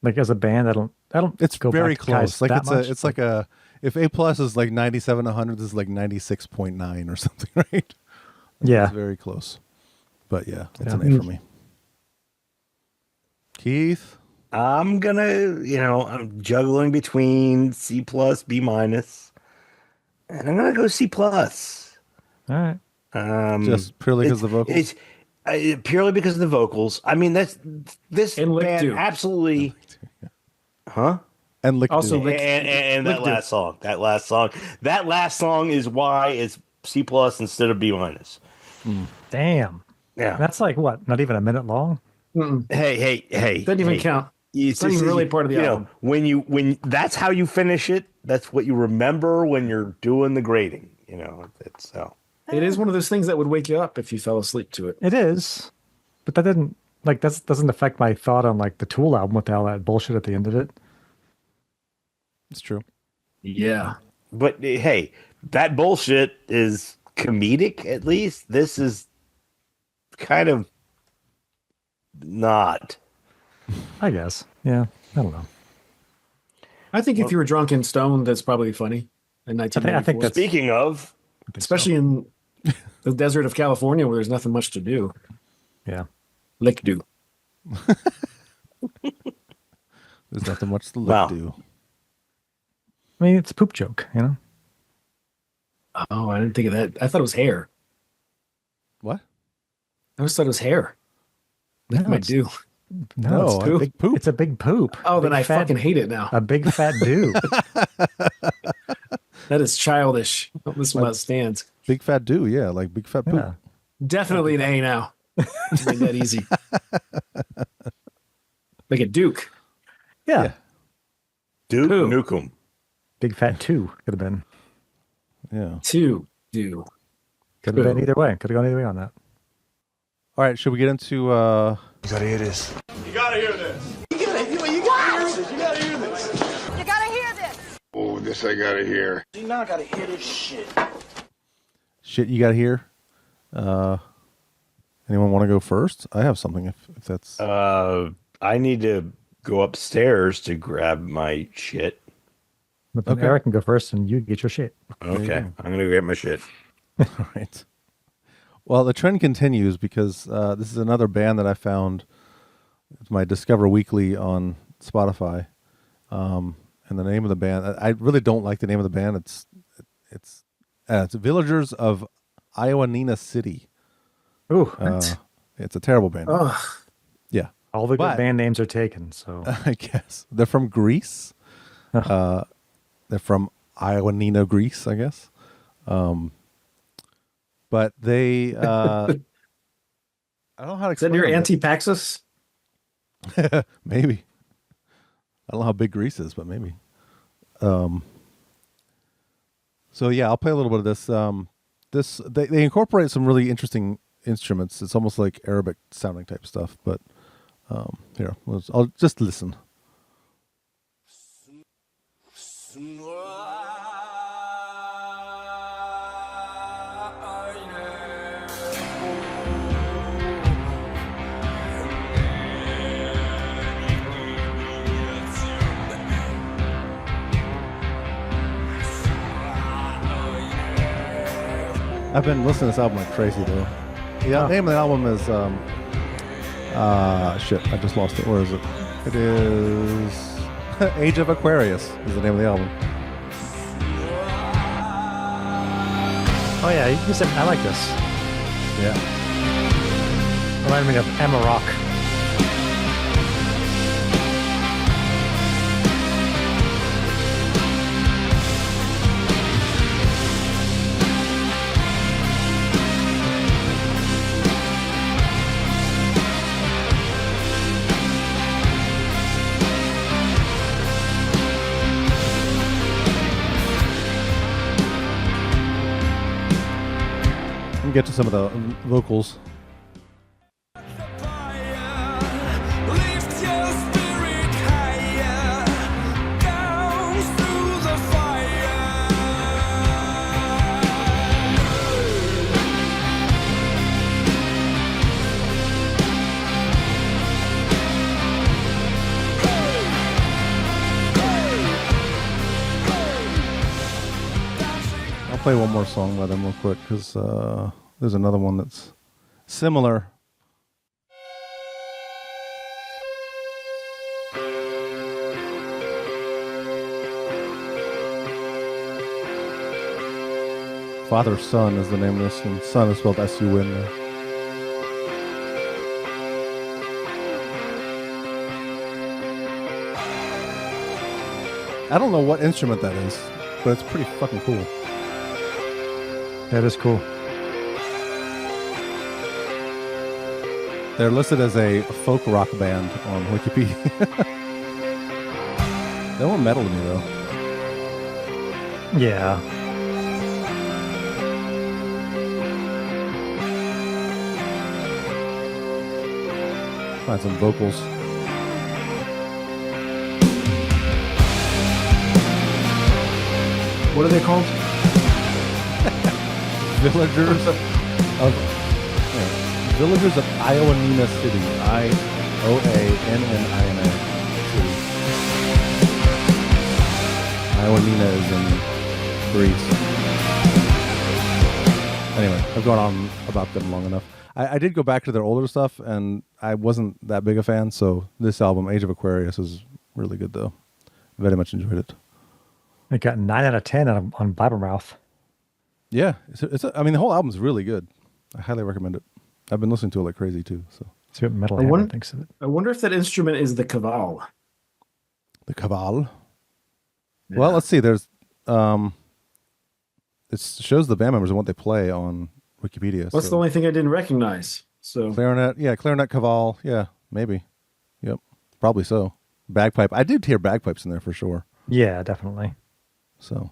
Like as a band, I don't. it's go very back to Kyuss close. Like that much. it's like a, if A+ is like 97 to 100, this is like 96.9 or something, right? Yeah, it's very close. But yeah, it's an A for me. Keith, I'm I'm juggling between C+, B-, and I'm gonna go C+. All right. Just purely because of the vocals. It's purely because of the vocals. I mean, this And Lick band Do. absolutely, huh? And Lick Also Do. Lick- And Lick that Do. that last song is why it's C+ instead of B-. Damn. Yeah. That's like what? Not even a minute long. Mm-mm. Hey. Doesn't even count. It's not even really part of the album. When that's how you finish it, that's what you remember when you're doing the grading. It's so. It is one of those things that would wake you up if you fell asleep to it. It is, but that doesn't affect my thought on like the Tool album with all that bullshit at the end of it. It's true. Yeah. But hey, that bullshit is comedic. At least this is kind of not. I guess. Yeah. I don't know. I think if you were drunk and stoned, that's probably funny. In 1994. I think that's Speaking of, especially in the desert of California where there's nothing much to do. Yeah. Lick do. There's nothing much to lick do. I mean, it's a poop joke, Oh, I didn't think of that. I thought it was hair. What? I always thought it was hair. Lick No, my it's- do. No, it's a poop. big poop. It's a big poop. Oh, then Big I fat- fucking hate it now. a big fat do. That is childish. This one stands. Big fat do, yeah, like big fat poop. Yeah. Definitely an A now. It's made that easy. Like a Duke. Yeah. Duke Who? Nukem. Big fat two could have been. Yeah. Two do. Could have been Who? either way. Could have gone either way on that. All right, should we get into You gotta hear this. You gotta hear this. Oh, this I gotta hear. shit you got here? Anyone want to go first? I have something if that's I need to go upstairs to grab my shit. But then Eric can go first, and you get your shit. Okay, I'm gonna go get my shit. All right. Well, the trend continues because this is another band that I found. It's my Discover Weekly on Spotify, and the name of the band. I really don't like the name of the band. It's Villagers of Ioannina City. Ooh, it's a terrible band. Oh, yeah. All the good band names are taken. So I guess they're from Greece. They're from Ioannina, Greece, I guess. But they, I don't know how to explain. Is that near Antipaxis? Maybe. I don't know how big Greece is, but maybe. So yeah, I'll play a little bit of this. They incorporate some really interesting instruments. It's almost like Arabic sounding type stuff. But here, I'll just listen. I've been listening to this album like crazy, though. The name of the album is, shit, I just lost it. Where is it? It is Age of Aquarius is the name of the album. Oh, yeah, you said, I like this. Yeah. Reminded me of Amarok. Get to some of the vocals. I'll play one more song by them real quick because there's another one that's similar. Father Son is the name of this, and Son is spelled S-U-N. I don't know what instrument that is, but it's pretty fucking cool. That is cool. They're listed as a folk rock band on Wikipedia. They're more metal to me, though. Yeah. Find some vocals. What are they called? Villagers of Ioannina City. Ioannina City. Ioannina is in Greece. Anyway, I've gone on about them long enough. I did go back to their older stuff, and I wasn't that big a fan, so this album, Age of Aquarius, is really good, though. Very much enjoyed it. It got 9 out of 10 on Blabbermouth. Yeah, I mean, the whole album's really good. I highly recommend it. I've been listening to it like crazy, too. So see what Metal Hammer thinks of it. I wonder if that instrument is the kaval. The kaval? Yeah. Well, let's see. There's it shows the band members and what they play on Wikipedia. That's the only thing I didn't recognize. So clarinet, kaval, yeah, maybe. Yep, probably so. Bagpipe. I did hear bagpipes in there for sure. Yeah, definitely. So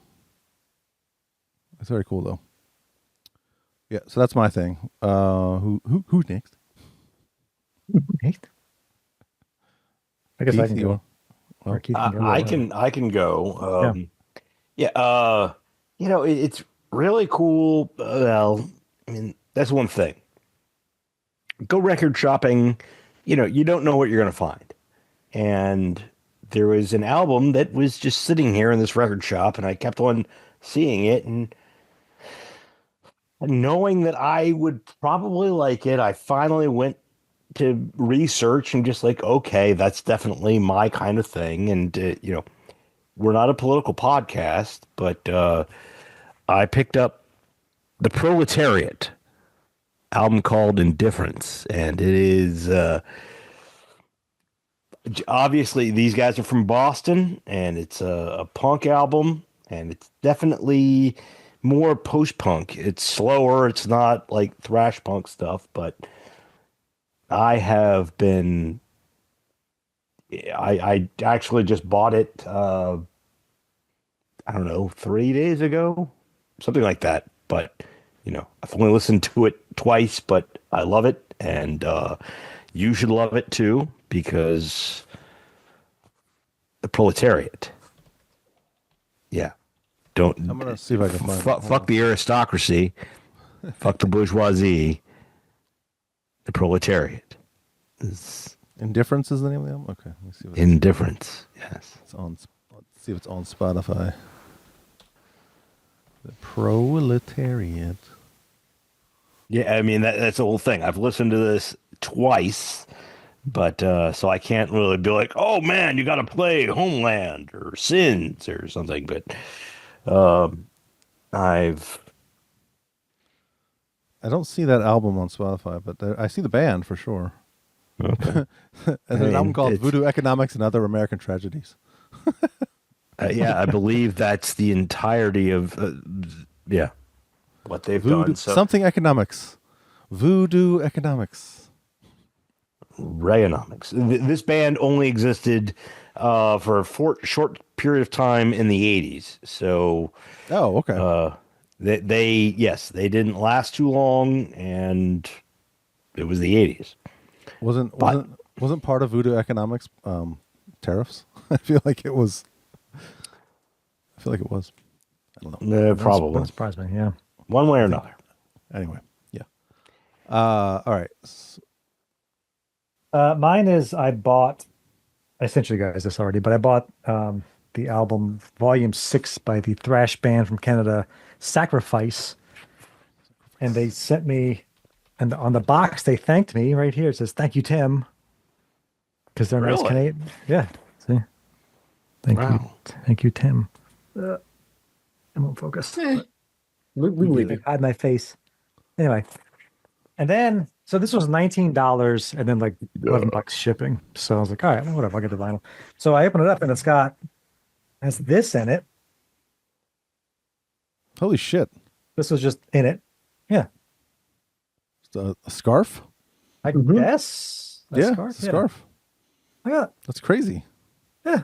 it's very cool, though. Yeah, so that's my thing. Who's next? Next? I guess Keith, I can go. Well, I can go. It's really cool. Well, I mean, that's one thing. Go record shopping. You don't know what you're going to find. and there was an album that was just sitting here in this record shop, and I kept on seeing it, and knowing that I would probably like it, I finally went to research and just like, okay, that's definitely my kind of thing. And, we're not a political podcast, but I picked up The Proletariat album called Indifference. And it is, obviously these guys are from Boston, and it's a punk album, and it's definitely more post-punk. It's slower. It's not like thrash punk stuff, but I have been... I actually just bought it, I don't know, 3 days ago? Something like that. But, I've only listened to it twice, but I love it, and you should love it too, because The Proletariat. Yeah. I'm gonna see if I can find it. Fuck the aristocracy. Fuck the bourgeoisie. The Proletariat. Indifference is the name of the album? Okay. Let me see what Indifference. Yes. it's on. Let's see if it's on Spotify. The Proletariat. Yeah, I mean that's the whole thing. I've listened to this twice, but so I can't really be like, oh man, you got to play Homeland or Sins or something. But I don't see that album on Spotify, but I see the band for sure. Okay. And there's an album called Voodoo Economics and Other American Tragedies. Yeah, I believe that's the entirety of what they've done. So. Something economics. Voodoo Economics. Rayonomics. This band only existed for a short period of time in the 80s. So, okay. They didn't last too long, and it was the 80s. Wasn't part of Voodoo Economics tariffs? I feel like it was. I don't know. Probably. Wouldn't surprise me. Yeah. One way or another. Anyway, yeah. All right. Mine is I sent you guys this already, but I bought the album Volume 6 by the thrash band from Canada, Sacrifice. And they sent me, and on the box they thanked me right here. It says, "Thank you, Tim," because they're nice Canadian. Yeah. See? Thank you, Tim. It won't focus. We believe it. Hide my face. Anyway. And then, so this was $19 and then like $11 shipping. So I was like, all right, whatever, I'll get the vinyl. So I open it up and has this in it. Holy shit. This was just in it. Yeah. A scarf? I guess. A scarf. Yeah. That's crazy. Yeah.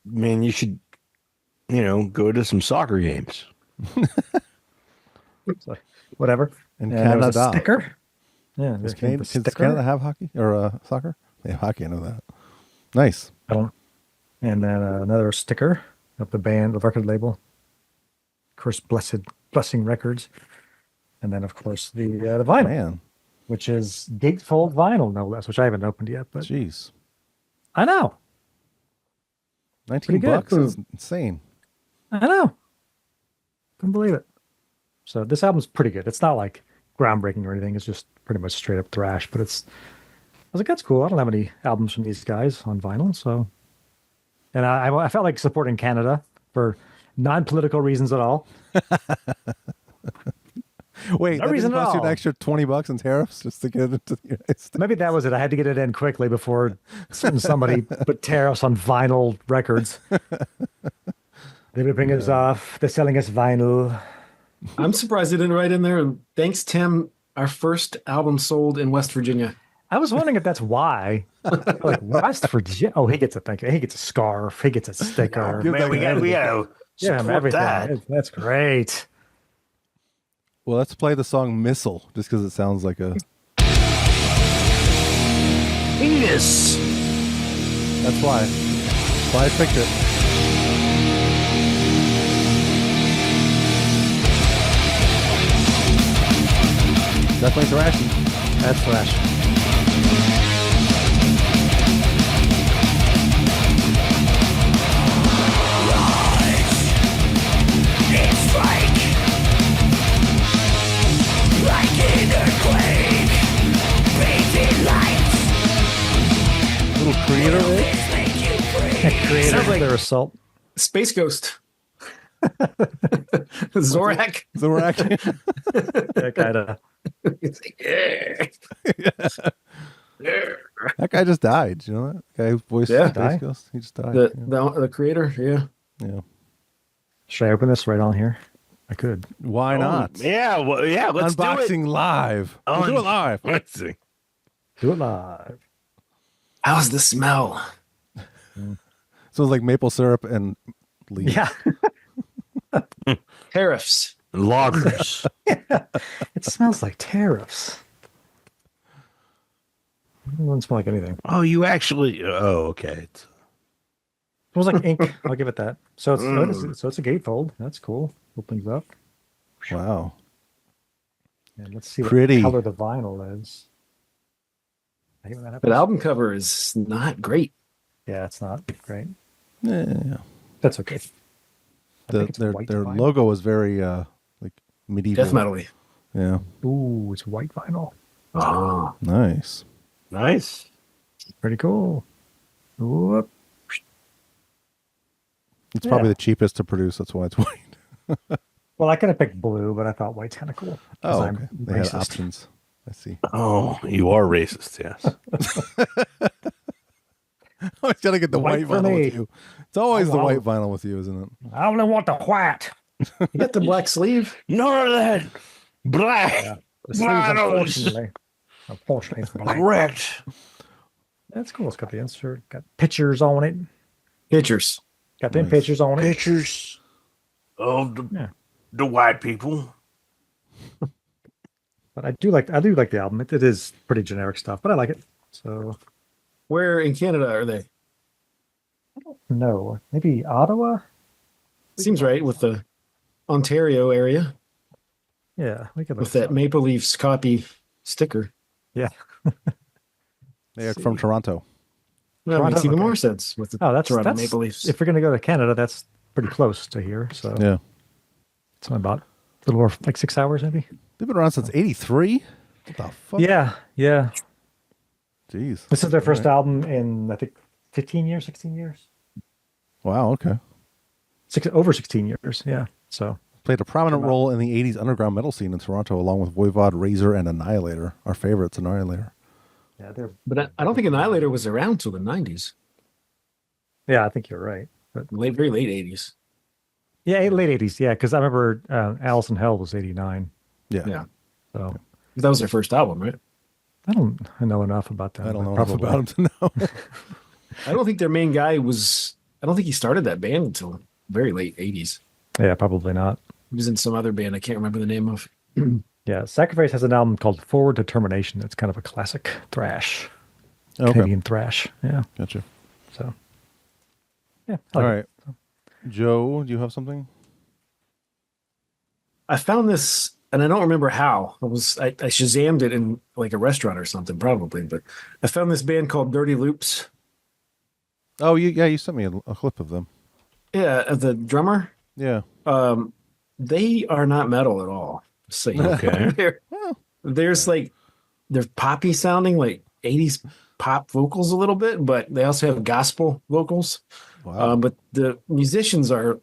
You should, go to some soccer games. So, whatever. And Canada. Canada. A sticker. Yeah. Does Canada have hockey or soccer? They have hockey. I know that. Nice. I don't. And then another sticker of the band, the record label. Of course, Blessing Records. And then, of course, the vinyl, Man. Which is gatefold vinyl, no less, which I haven't opened yet. But jeez, I know. $19 is insane. I know. Couldn't believe it. So this album's pretty good. It's not like groundbreaking or anything. It's just pretty much straight up thrash. But I was like, that's cool. I don't have any albums from these guys on vinyl. So, and I felt like supporting Canada for non-political reasons at all. Wait, that didn't cost you an extra $20 in tariffs just to get it into the United States? Maybe that was it. I had to get it in quickly before somebody put tariffs on vinyl records. They were bringing us off. They're selling us vinyl. I'm surprised they didn't write in there. And thanks, Tim. Our first album sold in West Virginia. I was wondering if that's why. Like West Virginia. Oh, he gets a thank you. He gets a scarf. He gets a sticker. Man, we got everything. That. That's great. Well, let's play the song Missile, just because it sounds like a... Penis! That's why. That's why I picked it. Definitely thrashy. That's thrashy. Creator Sounds like their assault. Space Ghost. Zorak. That kind of. It's like, That guy just died. You know that guy who voiced Yeah. Space Ghost? He just died. the creator, yeah. Should I open this right on here? I could. Why not? Yeah, well, yeah. Let's Unboxing live. We'll do it live. Let's see. Do it live. How's the smell? Smells like maple syrup and leaves. Yeah. Tariffs. Loggers. It smells like tariffs. It doesn't smell like anything. Oh, you actually. Oh, okay. It smells like ink. I'll give it that. So it's so it's a gatefold. That's cool. Opens up. Wow. And let's see Pretty. what color the vinyl is. I hate when that happens. But album cover is not great. Yeah, it's not great. Yeah. That's okay. Their vinyl. logo was very like medieval. Death metal-y. Yeah. Ooh, it's white vinyl. Oh. Nice. Nice. Pretty cool. Whoop. It's probably the cheapest to produce. That's why it's white. Well, I could have picked blue, but I thought white's kind of cool. Oh, I'm okay. They had racist. options. I see. Oh, you are racist, yes. I always gotta get the white White for vinyl me. with you. It's always Oh, the wow. white vinyl with you, isn't it? I only want the white. You got the black sleeve? None of that black. Yeah. The sleeves, Vinyls. unfortunately, is black. Correct. That's cool. It's got the insert, got pictures on it. Pictures. Got them Nice. pictures on it. Pictures of the white people. But I do like the album. It is pretty generic stuff, but I like it. So Where in Canada are they? no, maybe Ottawa. Seems right with the Ontario area Yeah, we could look with that this up. Maple Leafs copy sticker. Yeah. They are from Toronto. That Toronto, makes even okay. more sense with the Oh, that's Toronto Maple Leafs. If we're gonna go to Canada, that's pretty close to here. So Yeah. it's only about a little more like 6 hours, maybe. They've been around since '83. What the fuck? Yeah. Jeez. This is their first All right. album in I think 15 years, 16 years. Wow. Okay. Over 16 years. Yeah. So Played a prominent role in the '80s underground metal scene in Toronto, along with Voivod, Razor, and Annihilator. Our favorites, Annihilator. yeah, they're But I don't think Annihilator was around till the 90s, I think you're right. But very late 80s. yeah, late 80s. Yeah, because I remember Alice in Hell was 89. Yeah. Yeah. So That was their first album, right? I don't know enough about them. I don't but know enough probably. about him to know. I don't think their main guy was, I don't think he started that band until very late 80s. Yeah, probably not. He was in some other band I can't remember the name of. Yeah, Sacrifice has an album called Forward Determination. It's kind of a classic thrash, Okay. Canadian thrash. Yeah, Gotcha. so yeah. I All like right. Joe, do you have something? I found this, and I don't remember how. I Shazammed it in like a restaurant or something, probably. But I found this band called Dirty Loops. Oh, you sent me a clip of them. Yeah, the drummer. Yeah. They are not metal at all. So Okay. there's like they're poppy sounding, like 80s pop vocals a little bit, but they also have gospel vocals. Wow. But the musicians are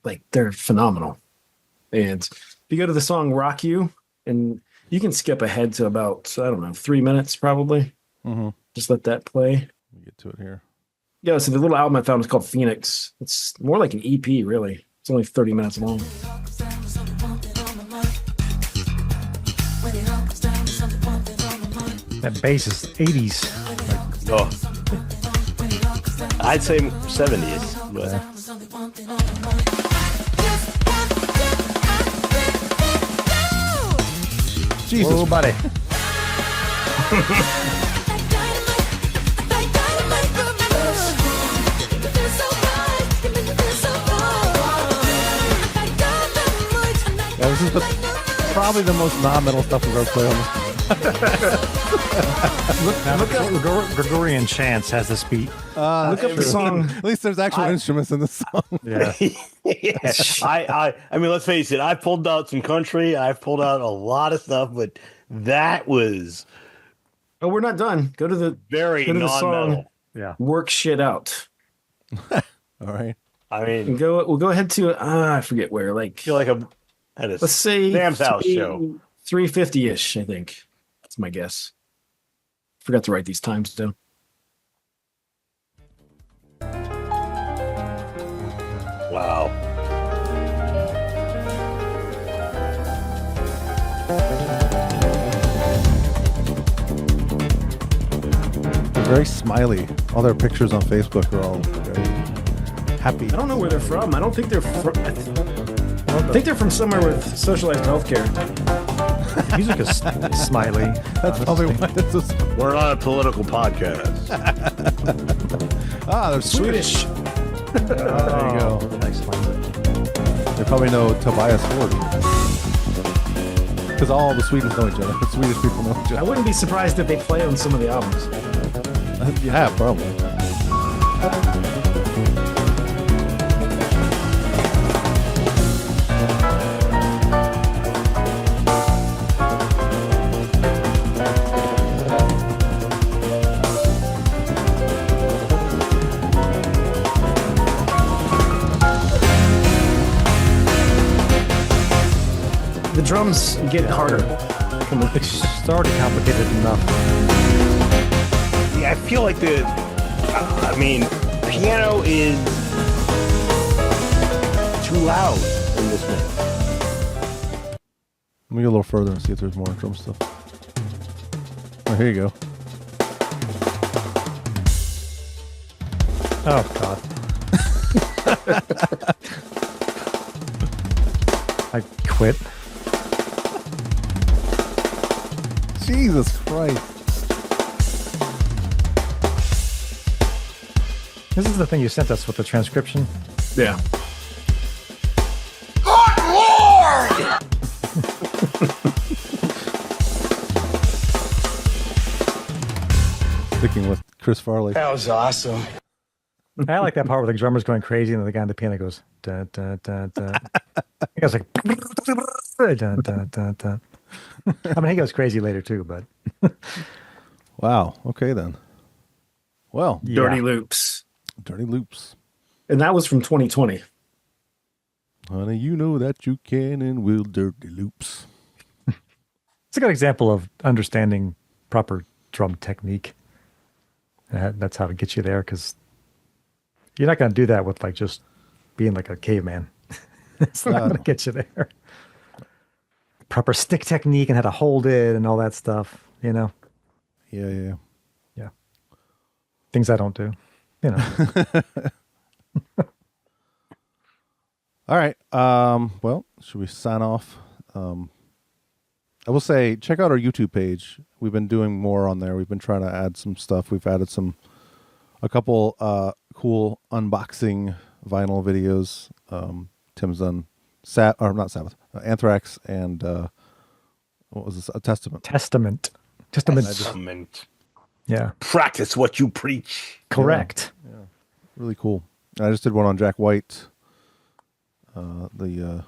like they're phenomenal. And if you go to the song "Rock You," and you can skip ahead to about 3 minutes probably. Mm-hmm. Just let that play. Let me get to it here. Yeah, so the little album I found is called Phoenix. It's more like an EP, really. It's only 30 minutes long. That bass is 80s. Oh. I'd say 70s. But Jesus. Oh, buddy. Yeah, this is probably the most non-metal stuff we've ever played on this. Look up Gregorian Chants has this beat. Look up the song. At least there's actual instruments in the song. Yeah. yeah. I mean, let's face it. I pulled out some country. I've pulled out a lot of stuff, but that was Oh, we're not done. Go to the very go to the song. non-metal. Yeah. Work Shit Out. All right. I mean, We'll go ahead to I forget where. Like, I feel like I'm at a let's say Sam's house show. 350-ish, I think. That's my guess. Forgot to write these times down. Wow. They're very smiley. All their pictures on Facebook are all very happy. I don't know where they're from. I don't think they're from. I think they're from somewhere with socialized healthcare. Music is smiley. That's probably why this is. We're on a political podcast. They're Swedish. There you go. That explains it. They probably know Tobias Ford. Because all the Swedes know each other. The Swedish people know each I other. wouldn't be surprised if they play on some of the albums. Yeah, probably. The drums get harder. It's already complicated enough. Yeah, I feel like I mean, piano is too loud in this mix. Let me go a little further and see if there's more drum stuff. Oh, here you go. Oh, God. I quit. Jesus Christ. This is the thing you sent us with the transcription. Yeah. Sticking with Chris Farley. That was awesome. I like that part where the drummer's going crazy and the guy on the piano goes dun dun dun dun. He goes like dun dun dun dun. I mean, he goes crazy later too, but Wow. Okay then. Well, yeah. Dirty Loops. Dirty Loops. And that was from 2020. Honey, you know that you can and will dirty loops. It's a good example of understanding proper drum technique. That's how to get you there, because you're not going to do that with like just being like a caveman. It's not going to get you there. Proper stick technique and how to hold it and all that stuff, you know? Yeah. Yeah. Things I don't do, you know. All right. Well, should we sign off? I will say, check out our YouTube page. We've been doing more on there. We've been trying to add some stuff. We've added a couple cool unboxing vinyl videos. Tim's done not Sabbath, Anthrax, and what was this? A Testament. Testament. Yeah. Practice what you preach. Correct. Yeah. Really cool. And I just did one on Jack White, the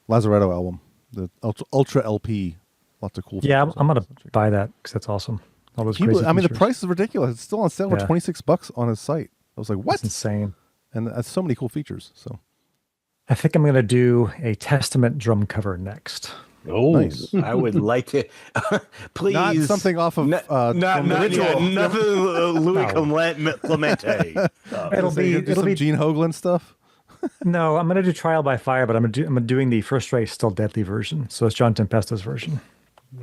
Lazaretto album, the Ultra LP. Lots of cool. Yeah, stuff. I'm going to buy that because that's awesome. All those crazy The features. price is ridiculous. It's still on sale for $26 on his site. I was like, what? That's insane. And that's so many cool features. So I think I'm going to do a Testament drum cover next. Oh, nice. I would like to. Please. Not something off of nothing Louis Clemente. It'll be Gene Hoglan stuff. No, I'm going to do Trial by Fire, but I'm doing the First Race Still Deadly version. So it's John Tempesto's version.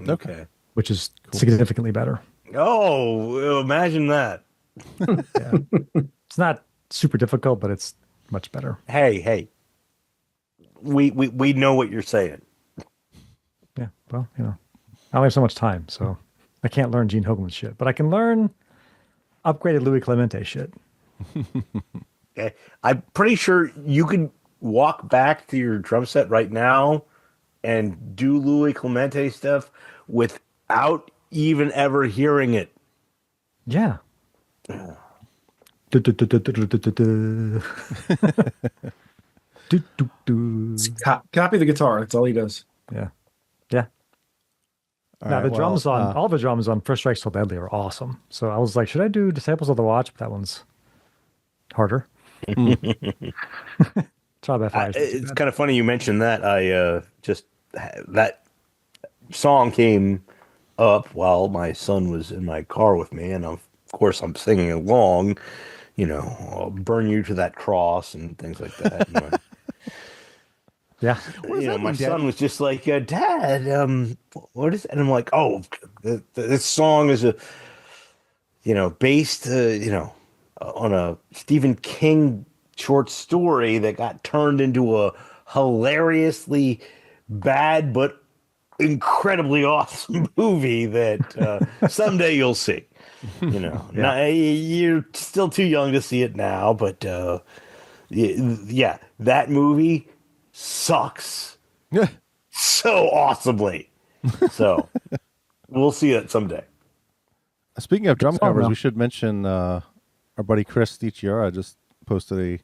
Okay. Which is significantly better. Oh, imagine that. Yeah. It's not super difficult, but it's much better. Hey. We know what you're saying. Yeah, well, you know, I only have so much time, so I can't learn Gene Hoglan shit, but I can learn upgraded Louis Clemente shit. Okay. I'm pretty sure you can walk back to your drum set right now and do Louis Clemente stuff without even ever hearing it. Yeah. Copy the guitar. That's all he does. Yeah. All Now right, the drums all the drums on First Strike Still Deadly are awesome. So I was like, should I do Disciples of the Watch? But that one's harder. Trial by fire. It's kind of funny you mentioned that. That song came up while my son was in my car with me, and of course I'm singing along. I'll burn you to that cross and things like that. Yeah. My son was just like, Dad, what is it? And I'm like, oh, this song is based, on a Stephen King short story that got turned into a hilariously bad but incredibly awesome movie that someday you'll see. You're still too young to see it now, but that movie sucks so awesomely. So we'll see it someday. Speaking of drum covers, we should mention our buddy Chris DiChiara just posted a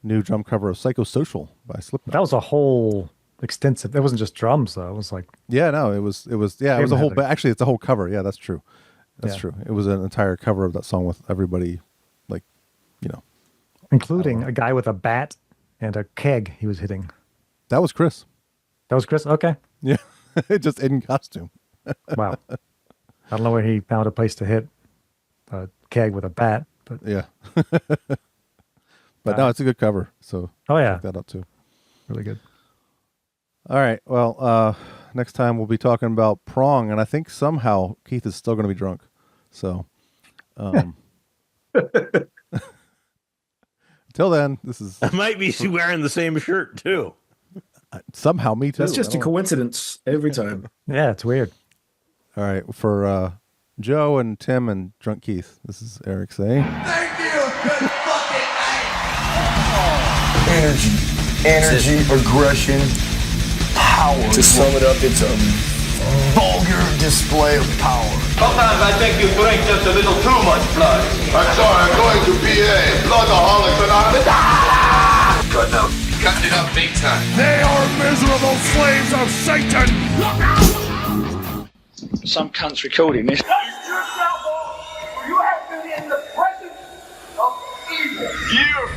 new drum cover of Psychosocial by Slipknot. That was a whole extensive. It wasn't just drums though. It was like it was a whole. Actually, it's a whole cover. Yeah, that's true. That's true. It was an entire cover of that song with everybody, including a guy with a bat and a keg he was hitting. That was Chris. That was Chris? Okay. Yeah. Just in costume. Wow. I don't know where he found a place to hit a keg with a bat. But yeah. But no, it's a good cover. So check that out too. Really good. All right. Well, next time we'll be talking about Prong, and I think somehow Keith is still going to be drunk. So until then, this is... I might be wearing the same shirt too. Somehow, me too. That's just a coincidence every time. Yeah, it's weird. All right, for Joe and Tim and Drunk Keith, this is Eric saying... Thank you! Good fucking night! Energy, aggression, power. To sum it up, it's a vulgar display of power. Sometimes I think you drink just a little too much blood. I'm sorry, I'm going to BA, Bloodaholics Anonymous. Good note. Cutting it up big time. They are miserable slaves of Satan! Some cunt's recording this. Is yourself off, or you have been in the presence of evil. You